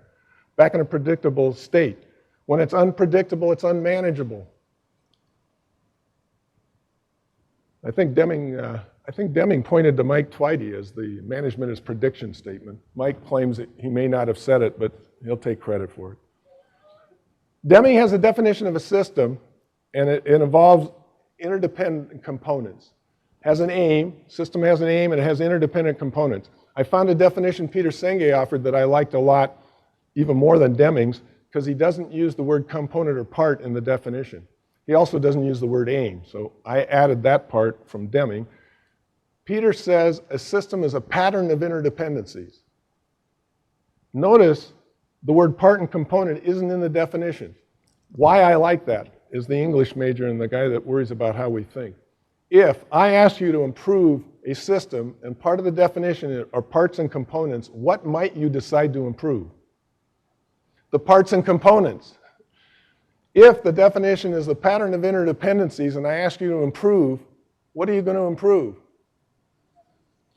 back in a predictable state. When it's unpredictable, it's unmanageable. I think Deming pointed to Mike Twitty as the management is prediction statement. Mike claims that he may not have said it, but he'll take credit for it. Deming has a definition of a system, and it involves interdependent components. Has an aim, system has an aim, and it has interdependent components. I found a definition Peter Senge offered that I liked a lot, even more than Deming's, because he doesn't use the word component or part in the definition. He also doesn't use the word aim, so I added that part from Deming. Peter says a system is a pattern of interdependencies. Notice the word part and component isn't in the definition. Why I like that is the English major and the guy that worries about how we think. If I ask you to improve a system and part of the definition are parts and components, what might you decide to improve? The parts and components. If the definition is the pattern of interdependencies and I ask you to improve, what are you going to improve?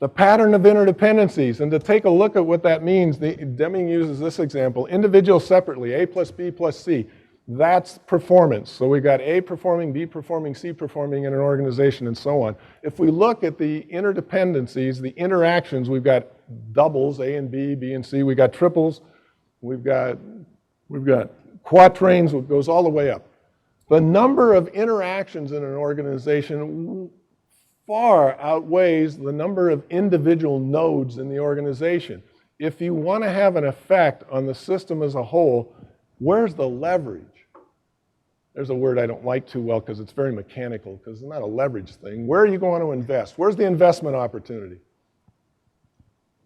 The pattern of interdependencies. And to take a look at what that means, Deming uses this example. Individuals separately, A plus B plus C. That's performance. So we've got A performing, B performing, C performing in an organization and so on. If we look at the interdependencies, the interactions, we've got doubles, A and B, B and C. We've got triples. We've got quatrains, it goes all the way up. The number of interactions in an organization far outweighs the number of individual nodes in the organization. If you want to have an effect on the system as a whole, where's the leverage? There's a word I don't like too well because it's very mechanical, because it's not a leverage thing. Where are you going to invest? Where's the investment opportunity?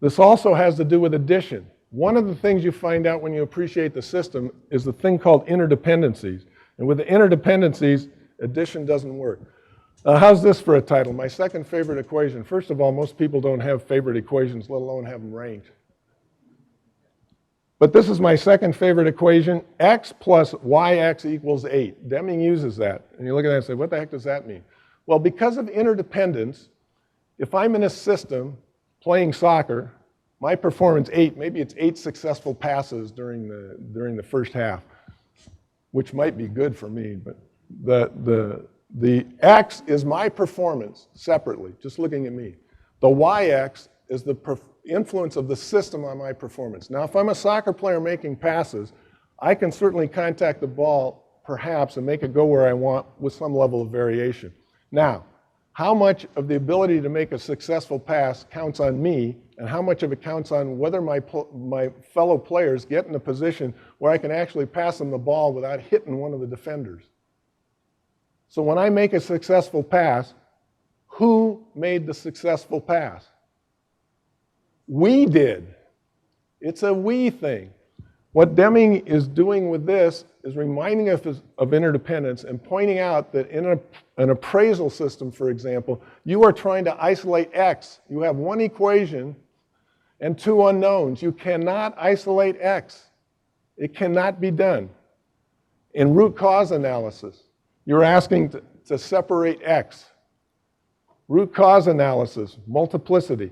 This also has to do with addition. One of the things you find out when you appreciate the system is the thing called interdependencies. And with the interdependencies, addition doesn't work. How's this for a title? My second favorite equation. First of all, most people don't have favorite equations, let alone have them ranked. But this is my second favorite equation. X plus yx equals 8. Deming uses that. And you look at that and say, what the heck does that mean? Well, because of interdependence, if I'm in a system playing soccer, my performance 8, maybe it's 8 successful passes during the first half, which might be good for me, but the X is my performance separately, just looking at me. The YX is the influence of the system on my performance. Now, if I'm a soccer player making passes, I can certainly contact the ball, perhaps, and make it go where I want with some level of variation. Now, how much of the ability to make a successful pass counts on me, and how much of it counts on whether my fellow players get in a position where I can actually pass them the ball without hitting one of the defenders? So when I make a successful pass, who made the successful pass? We did. It's a we thing. What Deming is doing with this is reminding us of interdependence and pointing out that in an appraisal system, for example, you are trying to isolate X. You have one equation and two unknowns. You cannot isolate X. It cannot be done. In root cause analysis, you're asking to separate X. Root cause analysis, multiplicity.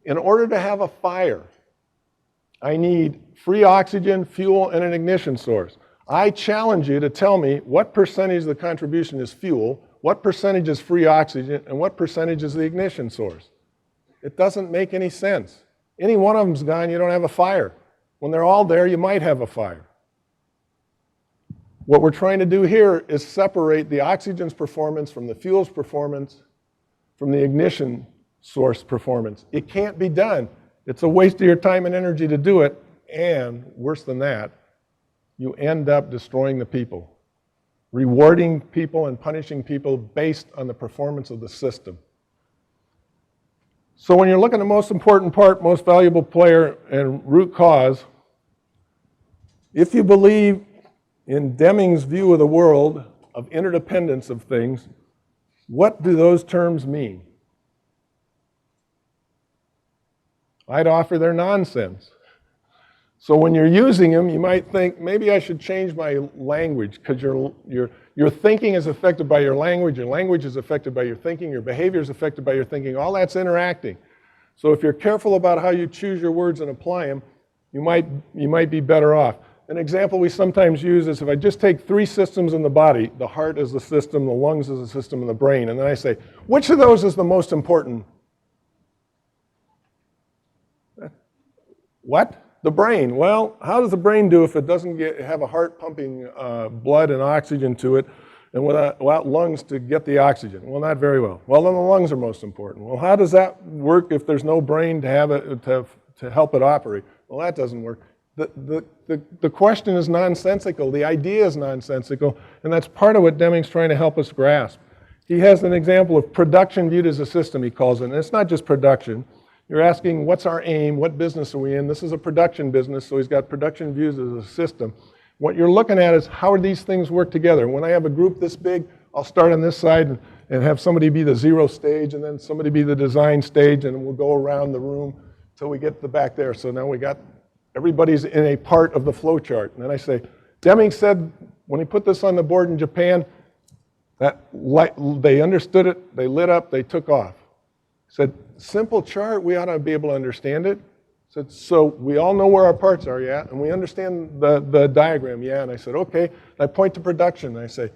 In order to have a fire, I need free oxygen, fuel, and an ignition source. I challenge you to tell me what percentage of the contribution is fuel, what percentage is free oxygen, and what percentage is the ignition source. It doesn't make any sense. Any one of them's gone, you don't have a fire. When they're all there, you might have a fire. What we're trying to do here is separate the oxygen's performance from the fuel's performance, from the ignition source performance. It can't be done. It's a waste of your time and energy to do it, and worse than that, you end up destroying the people, rewarding people and punishing people based on the performance of the system. So when you're looking at most important part, most valuable player, and root cause, If you believe in Deming's view of the world, of interdependence of things, what do those terms mean? I'd offer they're nonsense. So when you're using them, you might think, maybe I should change my language, because your thinking is affected by your language is affected by your thinking, your behavior is affected by your thinking, all that's interacting. So if you're careful about how you choose your words and apply them, you might be better off. An example we sometimes use is if I just take 3 systems in the body, the heart is the system, the lungs is the system, and the brain, and then I say, which of those is the most important? What? The brain. Well, how does the brain do if it doesn't have a heart pumping blood and oxygen to it, and without lungs to get the oxygen? Well, not very well. Well, then the lungs are most important. Well, how does that work if there's no brain to have it to help it operate? Well, that doesn't work. The question is nonsensical. The idea is nonsensical, and that's part of what Deming's trying to help us grasp. He has an example of production viewed as a system, he calls it, and it's not just production. You're asking, what's our aim? What business are we in? This is a production business, so he's got production views as a system. What you're looking at is how do these things work together? When I have a group this big, I'll start on this side and have somebody be the 0 stage, and then somebody be the design stage, and we'll go around the room till we get to the back there. So now we got everybody's in a part of the flow chart. And then I say, Deming said when he put this on the board in Japan, that they understood it, they lit up, they took off. He said, simple chart, we ought to be able to understand it. I said, so we all know where our parts are, yeah, and we understand the diagram, yeah. And I said, okay. And I point to production, and I say,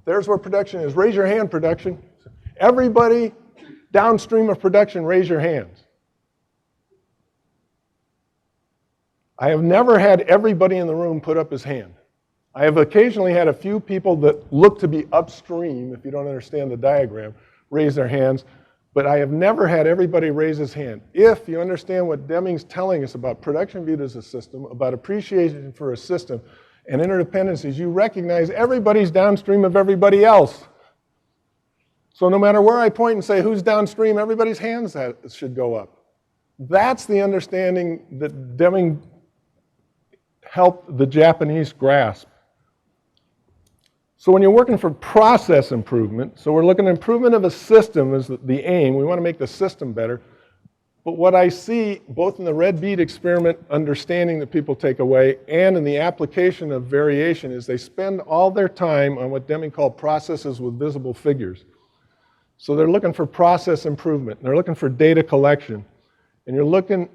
there's where production is. Raise your hand, production. Everybody downstream of production, raise your hands. I have never had everybody in the room put up his hand. I have occasionally had a few people that look to be upstream, if you don't understand the diagram, raise their hands, but I have never had everybody raise his hand. If you understand what Deming's telling us about production viewed as a system, about appreciation for a system, and interdependencies, you recognize everybody's downstream of everybody else. So no matter where I point and say who's downstream, everybody's hands should go up. That's the understanding that Deming helped the Japanese grasp. So when you're working for process improvement, so we're looking at improvement of a system is the aim. We want to make the system better. But what I see, both in the red bead experiment understanding that people take away and in the application of variation, is they spend all their time on what Deming called processes with visible figures. So they're looking for process improvement. They're looking for data collection. And you're looking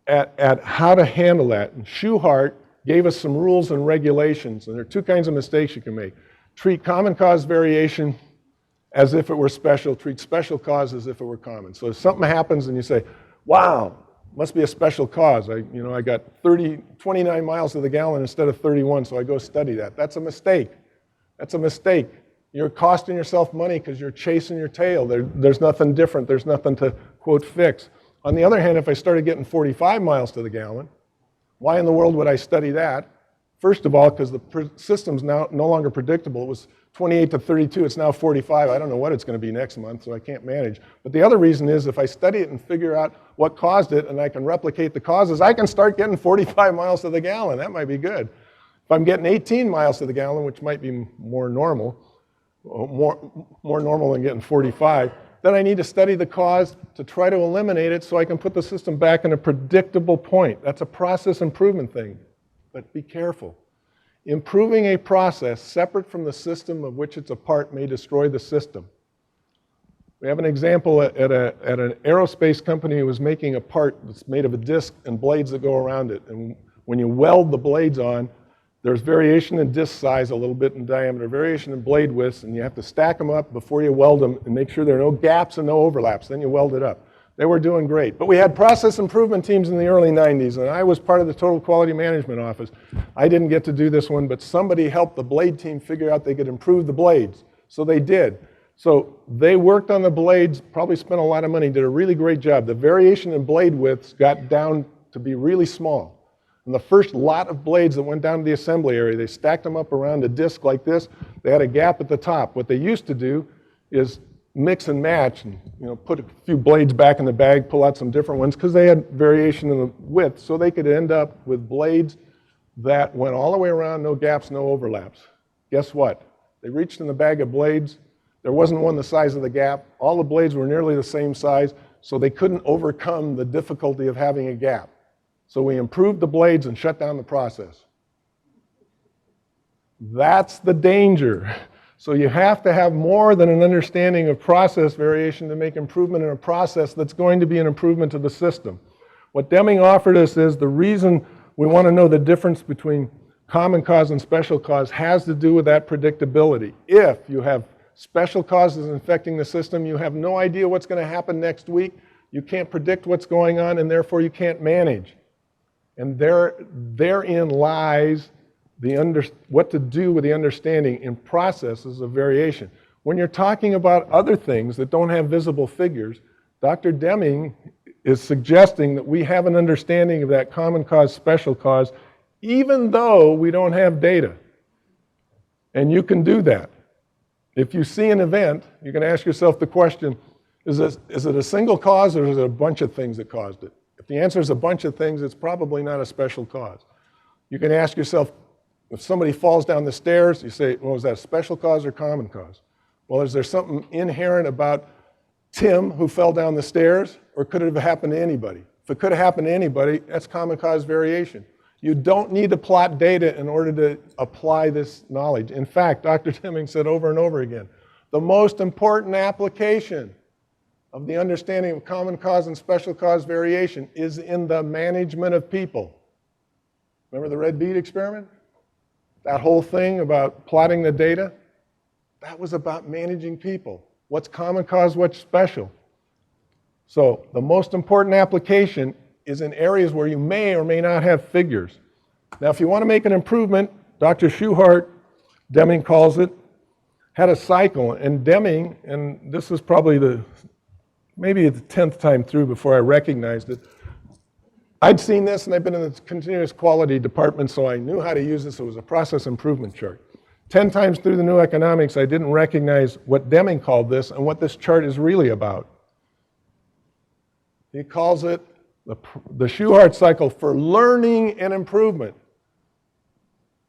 at how to handle that. And Schuhart gave us some rules and regulations, and there are 2 kinds of mistakes you can make. Treat common cause variation as if it were special, treat special cause as if it were common. So if something happens and you say, wow, must be a special cause. I got 29 miles to the gallon instead of 31, so I go study that. That's a mistake. That's a mistake. You're costing yourself money because you're chasing your tail. There's nothing different. There's nothing to, quote, fix. On the other hand, if I started getting 45 miles to the gallon, why in the world would I study that? First of all, because the system's now no longer predictable. It was 28 to 32, it's now 45. I don't know what it's going to be next month, so I can't manage. But the other reason is if I study it and figure out what caused it and I can replicate the causes, I can start getting 45 miles to the gallon. That might be good. If I'm getting 18 miles to the gallon, which might be more normal than getting 45, then I need to study the cause to try to eliminate it so I can put the system back in a predictable point. That's a process improvement thing, but be careful. Improving a process separate from the system of which it's a part may destroy the system. We have an example at an aerospace company who was making a part that's made of a disc and blades that go around it. And when you weld the blades on, there's variation in disc size a little bit in diameter, variation in blade widths, and you have to stack them up before you weld them and make sure there are no gaps and no overlaps. Then you weld it up. They were doing great. But we had process improvement teams in the early 90s, and I was part of the total quality management office. I didn't get to do this one, but somebody helped the blade team figure out they could improve the blades. So they did. So they worked on the blades, probably spent a lot of money, did a really great job. The variation in blade widths got down to be really small. And the first lot of blades that went down to the assembly area, they stacked them up around a disc like this. They had a gap at the top. What they used to do is mix and match and put a few blades back in the bag, pull out some different ones because they had variation in the width, so they could end up with blades that went all the way around, no gaps, no overlaps. Guess what? They reached in the bag of blades. There wasn't one the size of the gap. All the blades were nearly the same size, so they couldn't overcome the difficulty of having a gap. So we improved the blades and shut down the process. That's the danger. So you have to have more than an understanding of process variation to make improvement in a process that's going to be an improvement to the system. What Deming offered us is the reason we want to know the difference between common cause and special cause has to do with that predictability. If you have special causes infecting the system, you have no idea what's going to happen next week, you can't predict what's going on, and therefore you can't manage. And therein lies what to do with the understanding in processes of variation. When you're talking about other things that don't have visible figures, Dr. Deming is suggesting that we have an understanding of that common cause, special cause, even though we don't have data. And you can do that. If you see an event, you can ask yourself the question, is it a single cause or is it a bunch of things that caused it? If the answer is a bunch of things, it's probably not a special cause. You can ask yourself, if somebody falls down the stairs, you say, well, is that a special cause or common cause? Well, is there something inherent about Tim who fell down the stairs, or could it have happened to anybody? If it could have happened to anybody, that's common cause variation. You don't need to plot data in order to apply this knowledge. In fact, Dr. Deming said over and over again, the most important application of the understanding of common cause and special cause variation is in the management of people. Remember the red bead experiment? That whole thing about plotting the data, that was about managing people. What's common cause, what's special? So the most important application is in areas where you may or may not have figures. Now, if you want to make an improvement, Dr. Schuhart, Deming calls it, had a cycle. And Deming, and this was probably maybe the 10th time through before I recognized it, I'd seen this, and I've been in the continuous quality department, so I knew how to use this. It was a process improvement chart. 10 times through the new economics, I didn't recognize what Deming called this and what this chart is really about. He calls it the Schuhart cycle for learning and improvement.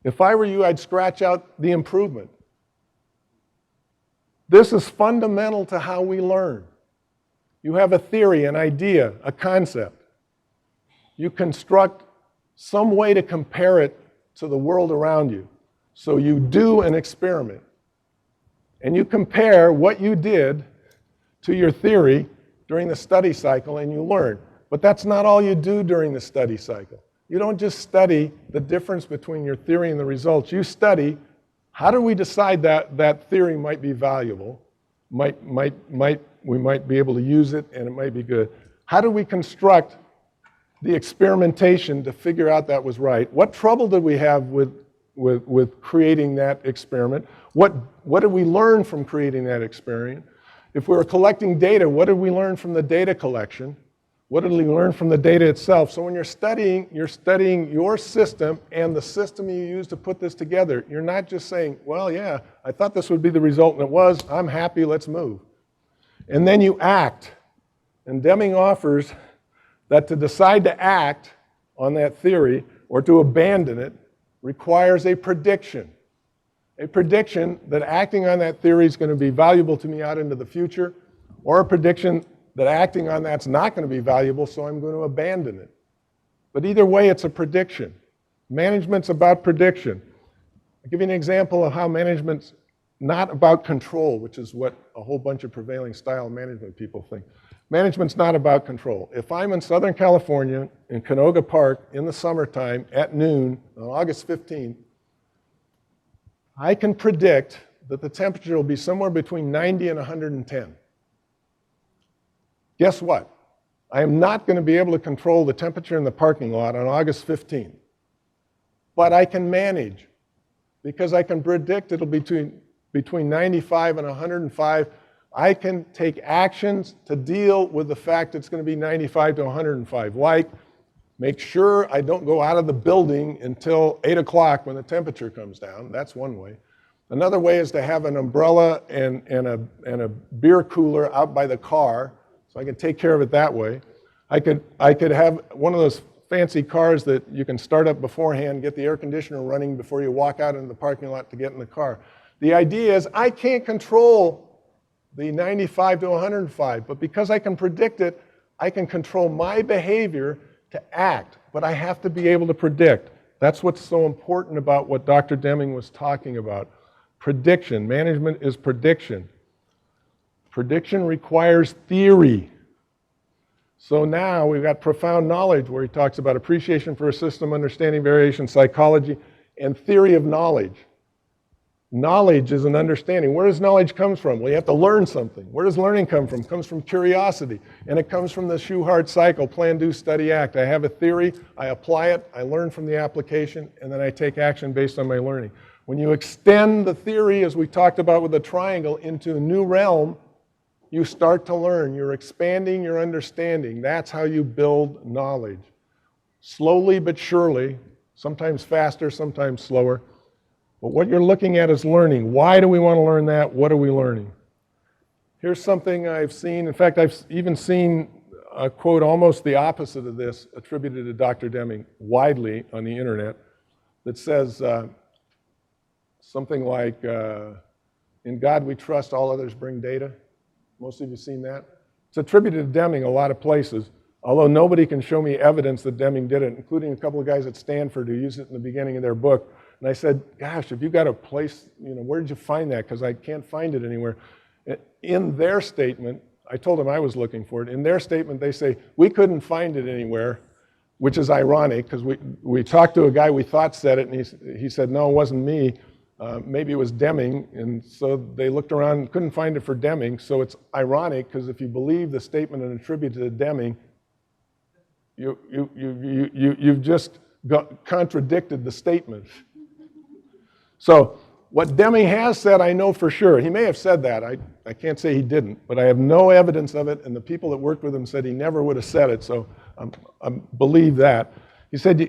If I were you, I'd scratch out the improvement. This is fundamental to how we learn. You have a theory, an idea, a concept. You construct some way to compare it to the world around you. So you do an experiment. And you compare what you did to your theory during the study cycle, and you learn. But that's not all you do during the study cycle. You don't just study the difference between your theory and the results. You study, how do we decide that that theory might be valuable, we might be able to use it, and it might be good. How do we construct the experimentation to figure out that was right? What trouble did we have with creating that experiment? What did we learn from creating that experiment? If we were collecting data, what did we learn from the data collection? What did we learn from the data itself? So when you're studying your system and the system you use to put this together. You're not just saying, well, yeah, I thought this would be the result, and it was. I'm happy, let's move. And then you act. And Deming offers that to decide to act on that theory or to abandon it requires a prediction. A prediction that acting on that theory is going to be valuable to me out into the future, or a prediction that acting on that's not going to be valuable, so I'm going to abandon it. But either way, it's a prediction. Management's about prediction. I'll give you an example of how management's not about control, which is what a whole bunch of prevailing style management people think. Management's not about control. If I'm in Southern California, in Canoga Park, in the summertime, at noon, on August 15th, I can predict that the temperature will be somewhere between 90 and 110. Guess what? I am not going to be able to control the temperature in the parking lot on August 15th. But I can manage, because I can predict it'll be between 95 and 105. I can take actions to deal with the fact it's going to be 95 to 105, like make sure I don't go out of the building until 8 o'clock when the temperature comes down. That's one way. Another way is to have an umbrella and a beer cooler out by the car, so I can take care of it that way. I could have one of those fancy cars that you can start up beforehand, get the air conditioner running before you walk out into the parking lot to get in the car. The idea is I can't control the 95 to 105, but because I can predict it, I can control my behavior to act, but I have to be able to predict. That's what's so important about what Dr. Deming was talking about. Prediction. Management is prediction. Prediction requires theory. So now we've got profound knowledge where he talks about appreciation for a system, understanding variation, psychology, and theory of knowledge. Knowledge is an understanding. Where does knowledge come from? Well, you have to learn something. Where does learning come from? It comes from curiosity. And it comes from the Shewhart cycle, plan, do, study, act. I have a theory, I apply it, I learn from the application, and then I take action based on my learning. When you extend the theory, as we talked about with the triangle, into a new realm, you start to learn. You're expanding your understanding. That's how you build knowledge. Slowly but surely, sometimes faster, sometimes slower. But what you're looking at is learning. Why do we want to learn that? What are we learning? Here's something I've seen. In fact, I've even seen a quote almost the opposite of this attributed to Dr. Deming widely on the internet that says something like, in God we trust, all others bring data. Most of you have seen that? It's attributed to Deming a lot of places, although nobody can show me evidence that Deming did it, including a couple of guys at Stanford who used it in the beginning of their book. And I said, gosh, if you got a place, where did you find that? Because I can't find it anywhere. In their statement, I told them I was looking for it. In their statement, they say, we couldn't find it anywhere, which is ironic because we talked to a guy we thought said it, and he said, no, it wasn't me. Maybe it was Deming. And so they looked around and couldn't find it for Deming. So it's ironic because if you believe the statement and attribute it to Deming, you've just contradicted the statement. So what Deming has said, I know for sure. He may have said that. I can't say he didn't, but I have no evidence of it, and the people that worked with him said he never would have said it, so I believe that. He said,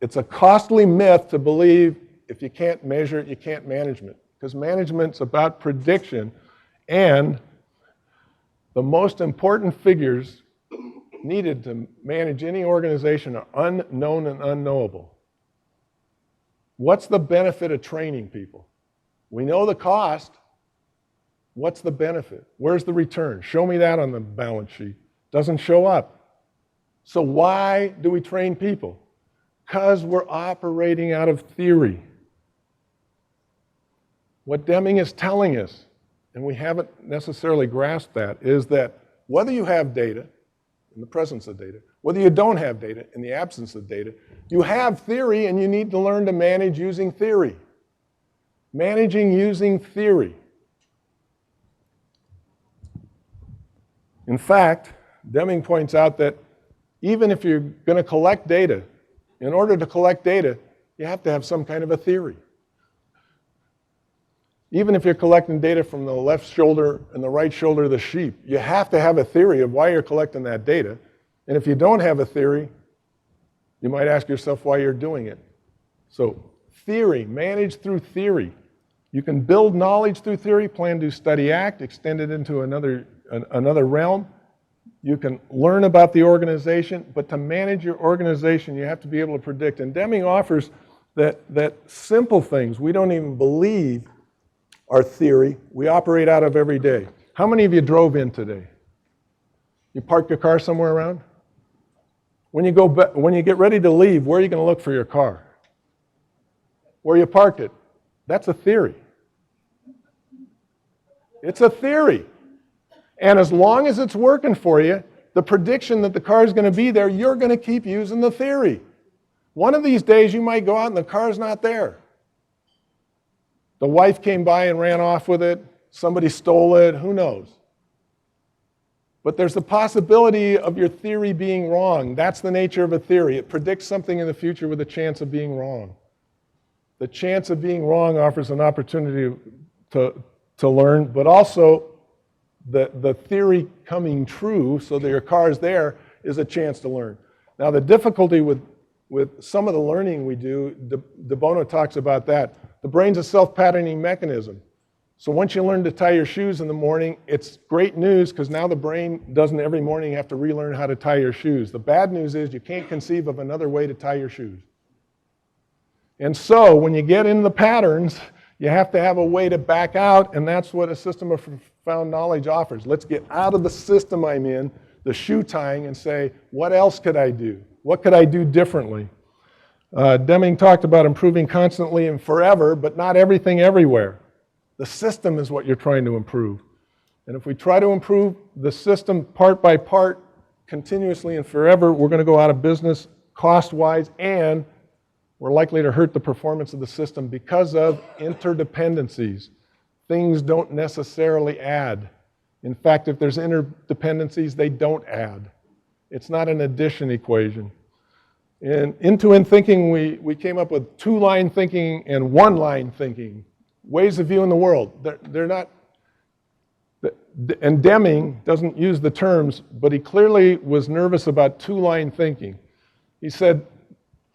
it's a costly myth to believe if you can't measure it, you can't manage it, because management's about prediction, and the most important figures needed to manage any organization are unknown and unknowable. What's the benefit of training people? We know the cost. What's the benefit? Where's the return? Show me that on the balance sheet. Doesn't show up. So why do we train people? Because we're operating out of theory. What Deming is telling us, and we haven't necessarily grasped that, is that whether you have data, in the presence of data, whether you don't have data, in the absence of data, you have theory and you need to learn to manage using theory. Managing using theory. In fact, Deming points out that even if you're going to collect data, in order to collect data, you have to have some kind of a theory. Even if you're collecting data from the left shoulder and the right shoulder of the sheep, you have to have a theory of why you're collecting that data. And if you don't have a theory, you might ask yourself why you're doing it. So theory, manage through theory. You can build knowledge through theory, plan, do, study, act, extend it into another realm. You can learn about the organization, but to manage your organization, you have to be able to predict. And Deming offers that simple things we don't even believe are theory, we operate out of every day. How many of you drove in today? You parked your car somewhere around? When you get ready to leave, where are you going to look for your car? Where you parked it. That's a theory. It's a theory. And as long as it's working for you, the prediction that the car is going to be there, you're going to keep using the theory. One of these days you might go out and the car's not there. The wife came by and ran off with it. Somebody stole it. Who knows? But there's the possibility of your theory being wrong. That's the nature of a theory. It predicts something in the future with a chance of being wrong. The chance of being wrong offers an opportunity to learn, but also the theory coming true so that your car is there is a chance to learn. Now the difficulty with some of the learning we do, De Bono talks about that. The brain's a self-patterning mechanism. So once you learn to tie your shoes in the morning, it's great news because now the brain doesn't every morning have to relearn how to tie your shoes. The bad news is you can't conceive of another way to tie your shoes. And so when you get into the patterns, you have to have a way to back out, and that's what a system of profound knowledge offers. Let's get out of the system I'm in, the shoe tying, and say, what else could I do? What could I do differently? Deming talked about improving constantly and forever, but not everything everywhere. The system is what you're trying to improve. And if we try to improve the system part by part, continuously and forever, we're going to go out of business cost-wise, and we're likely to hurt the performance of the system because of interdependencies. Things don't necessarily add. In fact, if there's interdependencies, they don't add. It's not an addition equation. In end-to-end thinking, we came up with two-line thinking and one-line thinking. Ways of viewing the world. They're not, and Deming doesn't use the terms, but he clearly was nervous about two-line thinking. He said,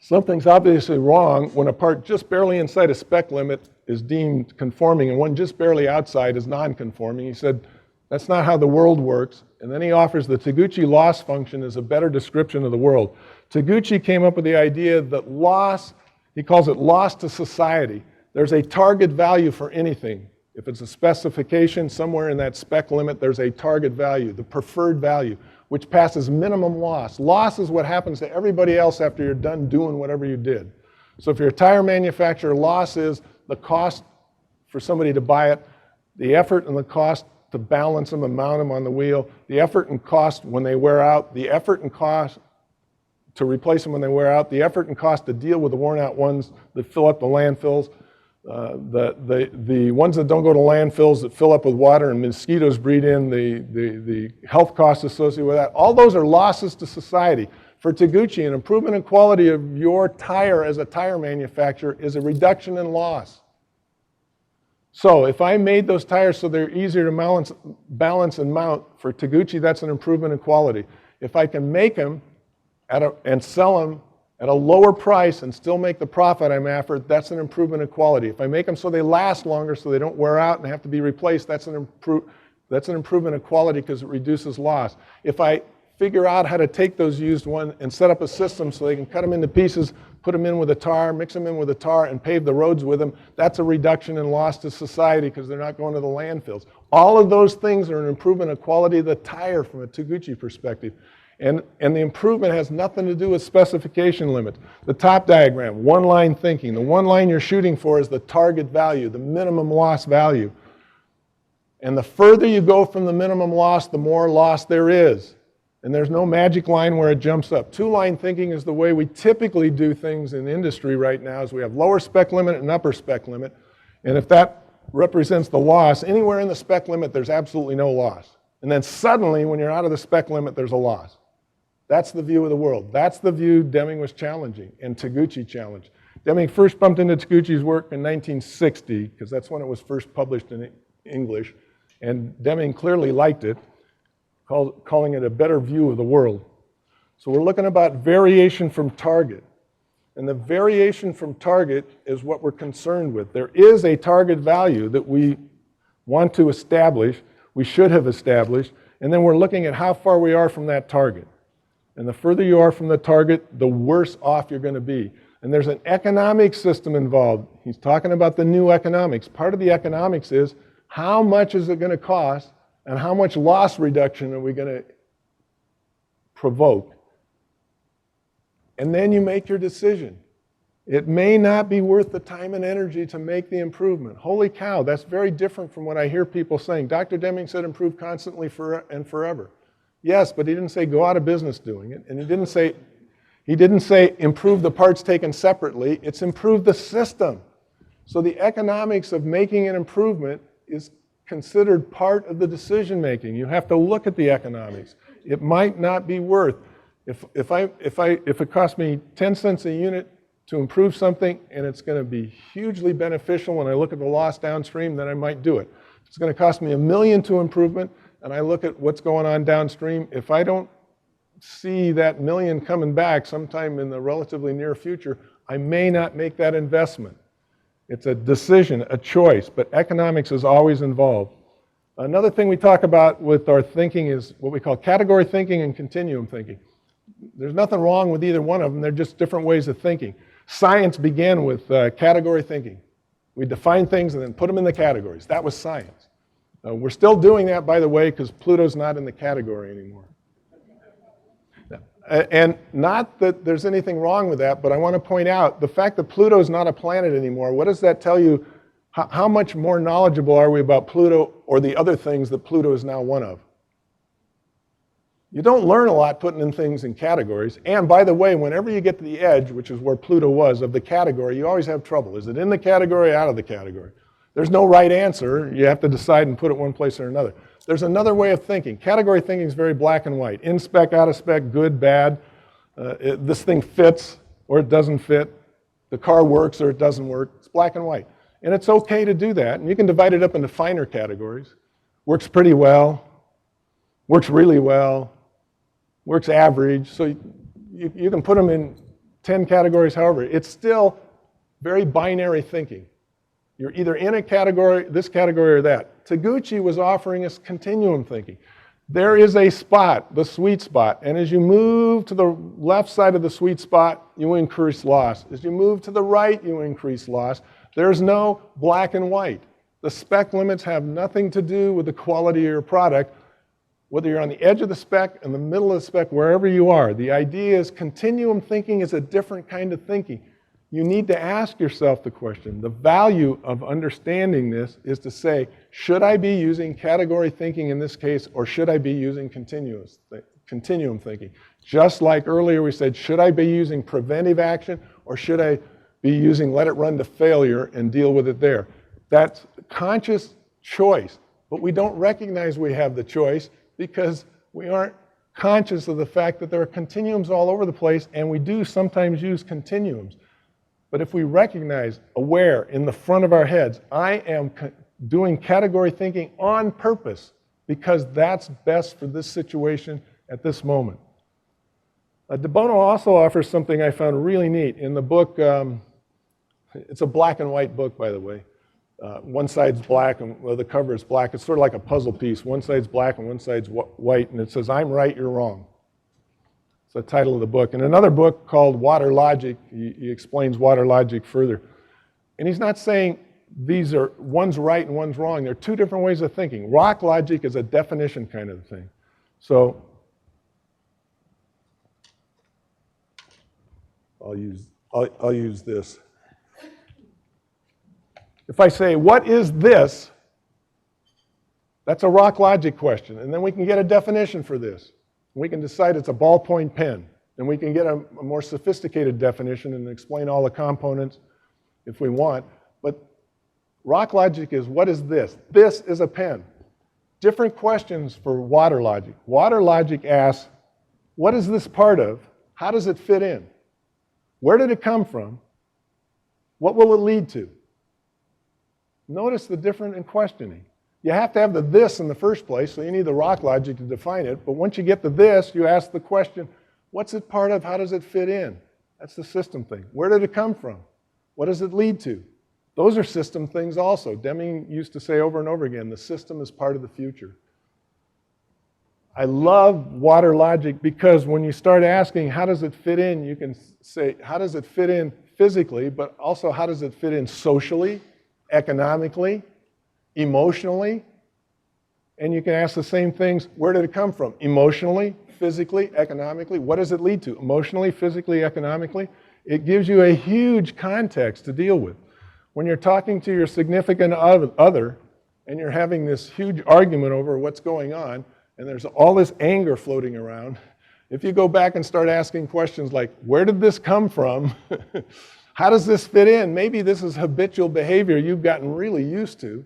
something's obviously wrong when a part just barely inside a spec limit is deemed conforming and one just barely outside is non-conforming. He said, that's not how the world works. And then he offers the Taguchi loss function as a better description of the world. Taguchi came up with the idea that loss, he calls it loss to society. There's a target value for anything. If it's a specification, somewhere in that spec limit, there's a target value, the preferred value, which passes minimum loss. Loss is what happens to everybody else after you're done doing whatever you did. So if you're a tire manufacturer, loss is the cost for somebody to buy it, the effort and the cost to balance them and mount them on the wheel, the effort and cost when they wear out, the effort and cost to replace them when they wear out, the effort and cost to deal with the worn out ones that fill up the landfills, the ones that don't go to landfills that fill up with water and mosquitoes breed in, the health costs associated with that, all those are losses to society. For Taguchi, an improvement in quality of your tire as a tire manufacturer is a reduction in loss. So if I made those tires so they're easier to balance and mount, for Taguchi, that's an improvement in quality. If I can make them and sell them at a lower price and still make the profit I'm after, that's an improvement in quality. If I make them so they last longer, so they don't wear out and have to be replaced, that's an improvement in quality because it reduces loss. If I figure out how to take those used ones and set up a system so they can cut them into pieces, put them in with a tar, mix them in with a tar, and pave the roads with them, that's a reduction in loss to society because they're not going to the landfills. All of those things are an improvement in quality of the tire from a Taguchi perspective. And the improvement has nothing to do with specification limits. The top diagram, one-line thinking. The one line you're shooting for is the target value, the minimum loss value. And the further you go from the minimum loss, the more loss there is. And there's no magic line where it jumps up. Two-line thinking is the way we typically do things in industry right now, is we have lower spec limit and upper spec limit. And if that represents the loss, anywhere in the spec limit, there's absolutely no loss. And then suddenly, when you're out of the spec limit, there's a loss. That's the view of the world. That's the view Deming was challenging and Taguchi challenged. Deming first bumped into Taguchi's work in 1960, because that's when it was first published in English. And Deming clearly liked it, calling it a better view of the world. So we're looking about variation from target. And the variation from target is what we're concerned with. There is a target value that we want to establish, we should have established, and then we're looking at how far we are from that target. And the further you are from the target, the worse off you're going to be. And there's an economic system involved. He's talking about the new economics. Part of the economics is how much is it going to cost and how much loss reduction are we going to provoke? And then you make your decision. It may not be worth the time and energy to make the improvement. Holy cow, that's very different from what I hear people saying. Dr. Deming said improve constantly and forever. Yes, but he didn't say go out of business doing it. And he didn't say improve the parts taken separately. It's improve the system. So the economics of making an improvement is considered part of the decision making. You have to look at the economics. It might not be worth, if it costs me 10 cents a unit to improve something and it's going to be hugely beneficial when I look at the loss downstream, then I might do it. If it's going to cost me $1 million to improvement, and I look at what's going on downstream, if I don't see that $1 million coming back sometime in the relatively near future, I may not make that investment. It's a decision, a choice, but economics is always involved. Another thing we talk about with our thinking is what we call category thinking and continuum thinking. There's nothing wrong with either one of them. They're just different ways of thinking. Science began with category thinking. We define things and then put them in the categories. That was science. We're still doing that, by the way, because Pluto's not in the category anymore. And not that there's anything wrong with that, but I want to point out the fact that Pluto's not a planet anymore, what does that tell you? How much more knowledgeable are we about Pluto or the other things that Pluto is now one of? You don't learn a lot putting in things in categories. And by the way, whenever you get to the edge, which is where Pluto was, of the category, you always have trouble. Is it in the category or out of the category? There's no right answer. You have to decide and put it one place or another. There's another way of thinking. Category thinking is very black and white. In spec, out of spec, good, bad. This thing fits or it doesn't fit. The car works or it doesn't work. It's black and white. And it's okay to do that. And you can divide it up into finer categories. Works pretty well. Works really well. Works average. So you can put them in 10 categories, however. It's still very binary thinking. You're either in a category, this category or that. Taguchi was offering us continuum thinking. There is a spot, the sweet spot, and as you move to the left side of the sweet spot, you increase loss. As you move to the right, you increase loss. There's no black and white. The spec limits have nothing to do with the quality of your product. Whether you're on the edge of the spec, in the middle of the spec, wherever you are, the idea is continuum thinking is a different kind of thinking. You need to ask yourself the question. The value of understanding this is to say, should I be using category thinking in this case, or should I be using continuum thinking? Just like earlier we said, should I be using preventive action, or should I be using let it run to failure and deal with it there? That's conscious choice, but we don't recognize we have the choice because we aren't conscious of the fact that there are continuums all over the place, and we do sometimes use continuums. But if we recognize, aware, in the front of our heads, I am doing category thinking on purpose because that's best for this situation at this moment. De Bono also offers something I found really neat. In the book, it's a black and white book, by the way. One side's black and the cover is black. It's sort of like a puzzle piece. One side's black and one side's white, and it says, I'm right, you're wrong. It's the title of the book. In another book called Water Logic, he explains water logic further. And he's not saying one's right and one's wrong. There are two different ways of thinking. Rock logic is a definition kind of thing. So I'll use this. If I say, what is this? That's a rock logic question. And then we can get a definition for this. We can decide it's a ballpoint pen. And we can get a more sophisticated definition and explain all the components if we want. But rock logic is, what is this? This is a pen. Different questions for water logic. Water logic asks, what is this part of? How does it fit in? Where did it come from? What will it lead to? Notice the difference in questioning. You have to have the this in the first place, so you need the rock logic to define it. But once you get the this, you ask the question, what's it part of? How does it fit in? That's the system thing. Where did it come from? What does it lead to? Those are system things also. Deming used to say over and over again, the system is part of the future. I love water logic because when you start asking how does it fit in, you can say how does it fit in physically, but also how does it fit in socially, economically, emotionally, and you can ask the same things, where did it come from? Emotionally, physically, economically, what does it lead to? Emotionally, physically, economically? It gives you a huge context to deal with. When you're talking to your significant other and you're having this huge argument over what's going on, and there's all this anger floating around, if you go back and start asking questions like, where did this come from? How does this fit in? Maybe this is habitual behavior you've gotten really used to.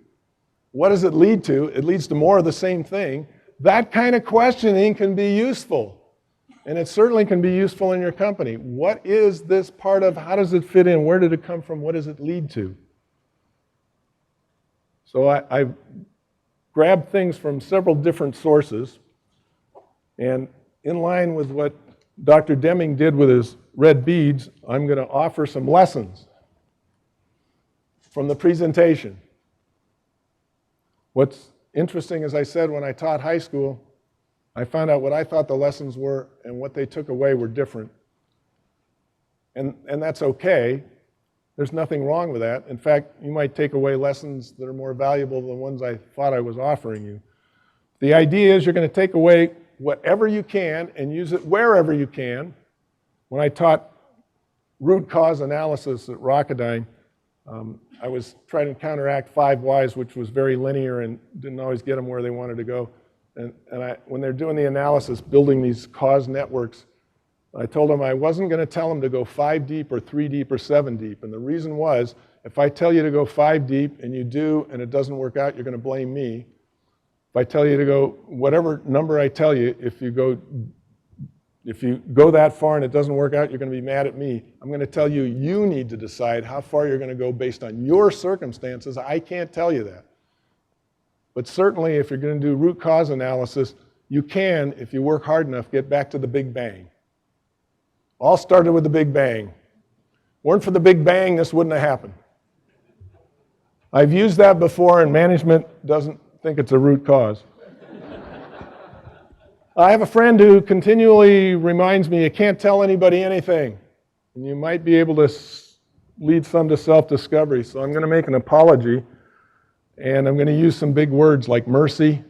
What does it lead to? It leads to more of the same thing. That kind of questioning can be useful. And it certainly can be useful in your company. What is this part of? How does it fit in? Where did it come from? What does it lead to? So I've grabbed things from several different sources. And in line with what Dr. Deming did with his red beads, I'm going to offer some lessons. from the presentation. What's interesting, as I said, when I taught high school, I found out what I thought the lessons were and what they took away were different. And that's okay. There's nothing wrong with that. In fact, you might take away lessons that are more valuable than the ones I thought I was offering you. The idea is you're going to take away whatever you can and use it wherever you can. When I taught root cause analysis at Rocketdyne, I was trying to counteract 5 whys, which was very linear and didn't always get them where they wanted to go. And when they're doing the analysis, building these cause networks, I told them I wasn't going to tell them to go 5 deep or 3 deep or 7 deep. And the reason was, if I tell you to go 5 deep and you do and it doesn't work out, you're going to blame me. If I tell you to go whatever number I tell you, if you go that far and it doesn't work out, you're going to be mad at me. I'm going to tell you, you need to decide how far you're going to go based on your circumstances. I can't tell you that. But certainly, if you're going to do root cause analysis, you can, if you work hard enough, get back to the Big Bang. All started with the Big Bang. Weren't for the Big Bang, this wouldn't have happened. I've used that before, and management doesn't think it's a root cause. I have a friend who continually reminds me, you can't tell anybody anything. And you might be able to lead some to self-discovery. So I'm going to make an apology, and I'm going to use some big words like mercy,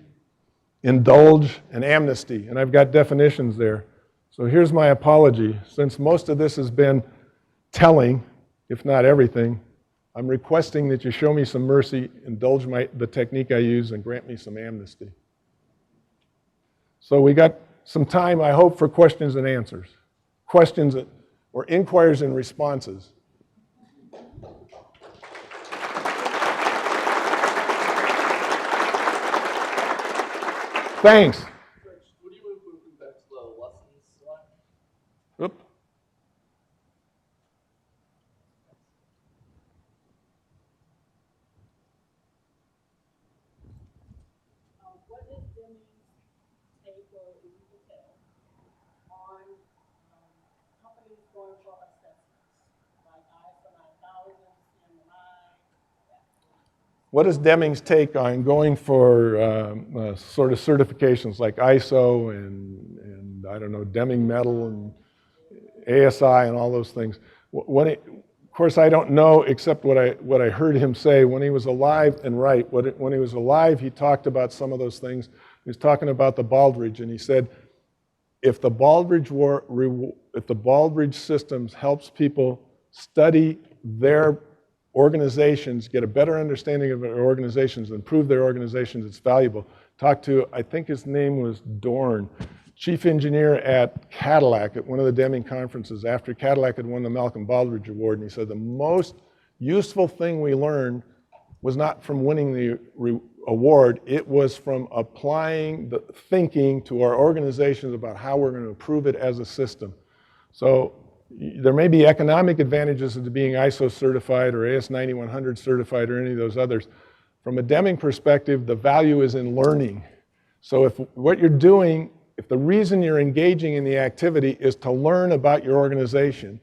indulge, and amnesty. And I've got definitions there. So here's my apology. Since most of this has been telling, if not everything, I'm requesting that you show me some mercy, indulge the technique I use, and grant me some amnesty. So we got some time, I hope, for questions and answers. Questions or inquiries and responses. Thanks. Would you move back to the lessons slide? Oop. What is Deming's take or detail on companies going for assessments, like ISO 9000, CMMI? What is Deming's take on going for sort of certifications like ISO and I don't know, Deming Metal and ASI and all those things? Of course, I don't know except what I heard him say when he was alive and right. When he was alive, he talked about some of those things. He was talking about the Baldrige, and he said, if the Baldrige systems helps people study their organizations, get a better understanding of their organizations, improve their organizations, it's valuable. Talked to, I think his name was Dorn, chief engineer at Cadillac at one of the Deming conferences after Cadillac had won the Malcolm Baldrige Award, and he said the most useful thing we learned was not from winning the award, it was from applying the thinking to our organizations about how we're going to improve it as a system. So there may be economic advantages to being ISO certified or AS 9100 certified or any of those others. From a Deming perspective, the value is in learning. So if what you're doing, if the reason you're engaging in the activity is to learn about your organization,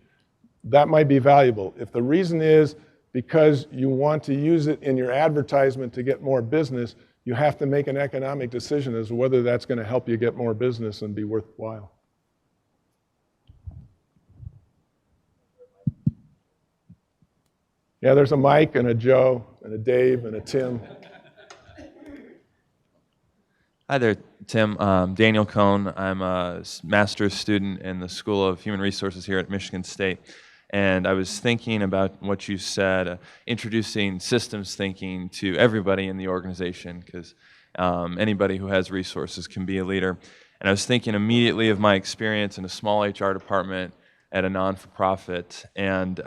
that might be valuable. If the reason is because you want to use it in your advertisement to get more business, you have to make an economic decision as to whether that's going to help you get more business and be worthwhile. Yeah, there's a Mike and a Joe and a Dave and a Tim. Hi there, Tim. Daniel Cohn. I'm a master's student in the School of Human Resources here at Michigan State. And I was thinking about what you said, introducing systems thinking to everybody in the organization, because anybody who has resources can be a leader. And I was thinking immediately of my experience in a small HR department at a non-for-profit. And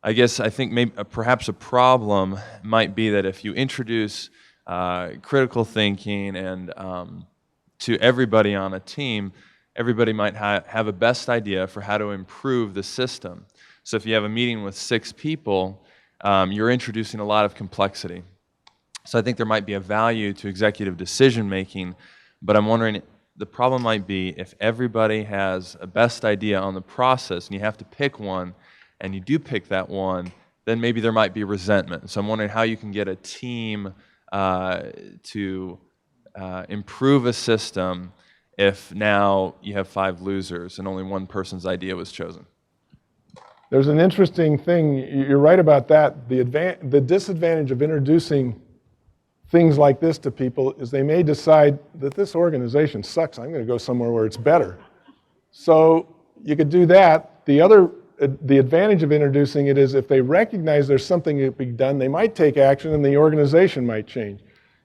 I think perhaps a problem might be that if you introduce critical thinking and to everybody on a team, everybody might have a best idea for how to improve the system. So if you have a meeting with 6 people, you're introducing a lot of complexity. So I think there might be a value to executive decision making, but I'm wondering, the problem might be if everybody has a best idea on the process and you have to pick one, and you do pick that one, then maybe there might be resentment. So I'm wondering how you can get a team to improve a system if now you have 5 losers and only one person's idea was chosen. There's an interesting thing, you're right about that. The disadvantage of introducing things like this to people is they may decide that this organization sucks, I'm going to go somewhere where it's better. So you could do that. The advantage of introducing it is if they recognize there's something that can be done, they might take action and the organization might change.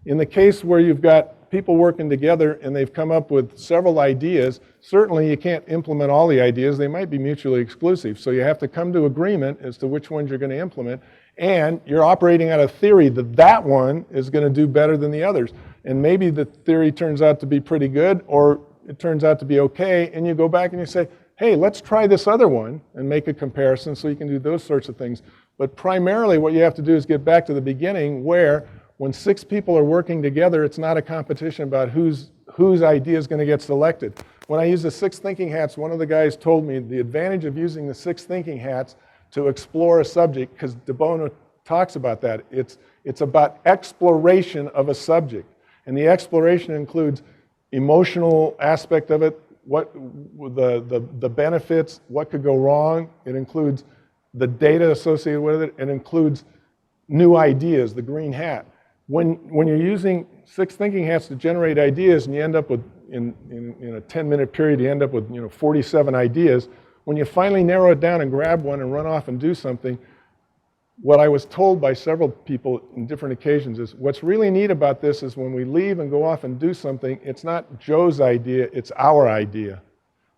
In the case where you've got people working together and they've come up with several ideas, certainly you can't implement all the ideas. They might be mutually exclusive. So you have to come to agreement as to which ones you're going to implement. And you're operating out of theory that that one is going to do better than the others. And maybe the theory turns out to be pretty good, or it turns out to be okay, and you go back and you say, hey, let's try this other one and make a comparison, so you can do those sorts of things. But primarily what you have to do is get back to the beginning, where when 6 people are working together, it's not a competition about whose idea is going to get selected. When I use the 6 thinking hats, one of the guys told me the advantage of using the 6 thinking hats to explore a subject, because De Bono talks about that. It's about exploration of a subject. And the exploration includes emotional aspect of it, what the benefits, what could go wrong. It includes the data associated with it. It includes new ideas, the green hat. When you're using 6 thinking hats to generate ideas, and you end up with, in a 10-minute period, you end up with 47 ideas. When you finally narrow it down and grab one and run off and do something, what I was told by several people in different occasions is, what's really neat about this is when we leave and go off and do something, it's not Joe's idea, it's our idea.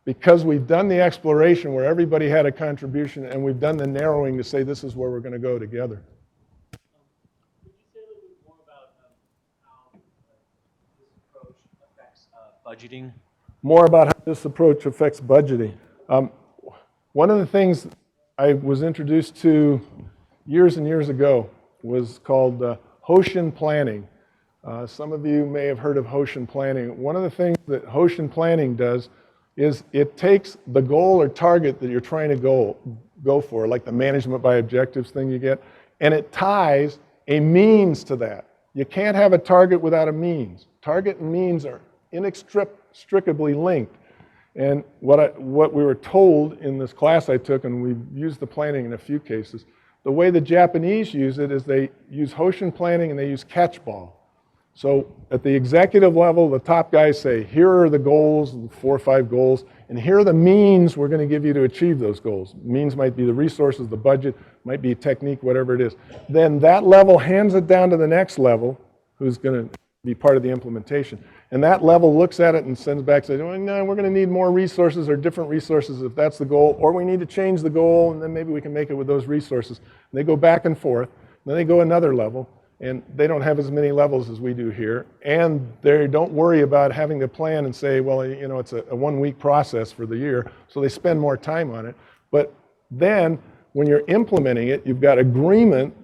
Because we've done the exploration where everybody had a contribution, and we've done the narrowing to say this is where we're going to go together. Could you say a little bit more about how this approach affects budgeting? More about how this approach affects budgeting. One of the things I was introduced to years and years ago was called Hoshin planning. Some of you may have heard of Hoshin planning. One of the things that Hoshin planning does is it takes the goal or target that you're trying to go for, like the management by objectives thing you get, and it ties a means to that. You can't have a target without a means. Target and means are inextricably linked. And what we were told in this class I took, and we've used the planning in a few cases, the way the Japanese use it is they use Hoshin planning and they use catch-ball. So at the executive level, the top guys say, here are the goals, 4 or 5 goals, and here are the means we're going to give you to achieve those goals. Means might be the resources, the budget, might be technique, whatever it is. Then that level hands it down to the next level, who's going to be part of the implementation. And that level looks at it and sends back, saying, oh, no, we're going to need more resources or different resources if that's the goal, or we need to change the goal, and then maybe we can make it with those resources. And they go back and forth, then they go another level, and they don't have as many levels as we do here, and they don't worry about having to plan and say, well, it's a 1-week process for the year, so they spend more time on it. But then, when you're implementing it, you've got agreement,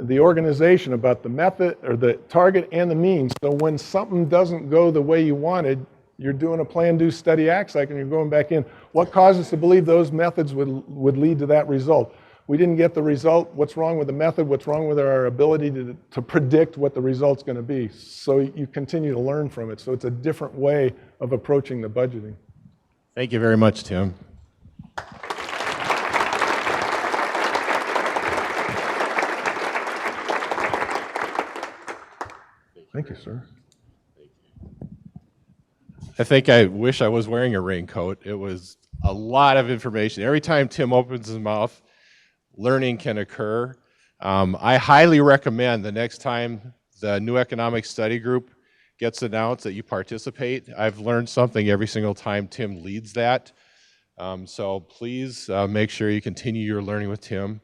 the organization, about the method or the target and the means. So when something doesn't go the way you wanted, you're doing a plan, do, study, act cycle, and you're going back in. What causes us to believe those methods would lead to that result? We didn't get the result. What's wrong with the method? What's wrong with our ability to predict what the result's going to be? So you continue to learn from it. So it's a different way of approaching the budgeting. Thank you very much, Tim. Thank you, sir. I wish I was wearing a raincoat. It was a lot of information. Every time Tim opens his mouth, learning can occur. I highly recommend the next time the New Economic Study Group gets announced that you participate. I've learned something every single time Tim leads that. So please make sure you continue your learning with Tim.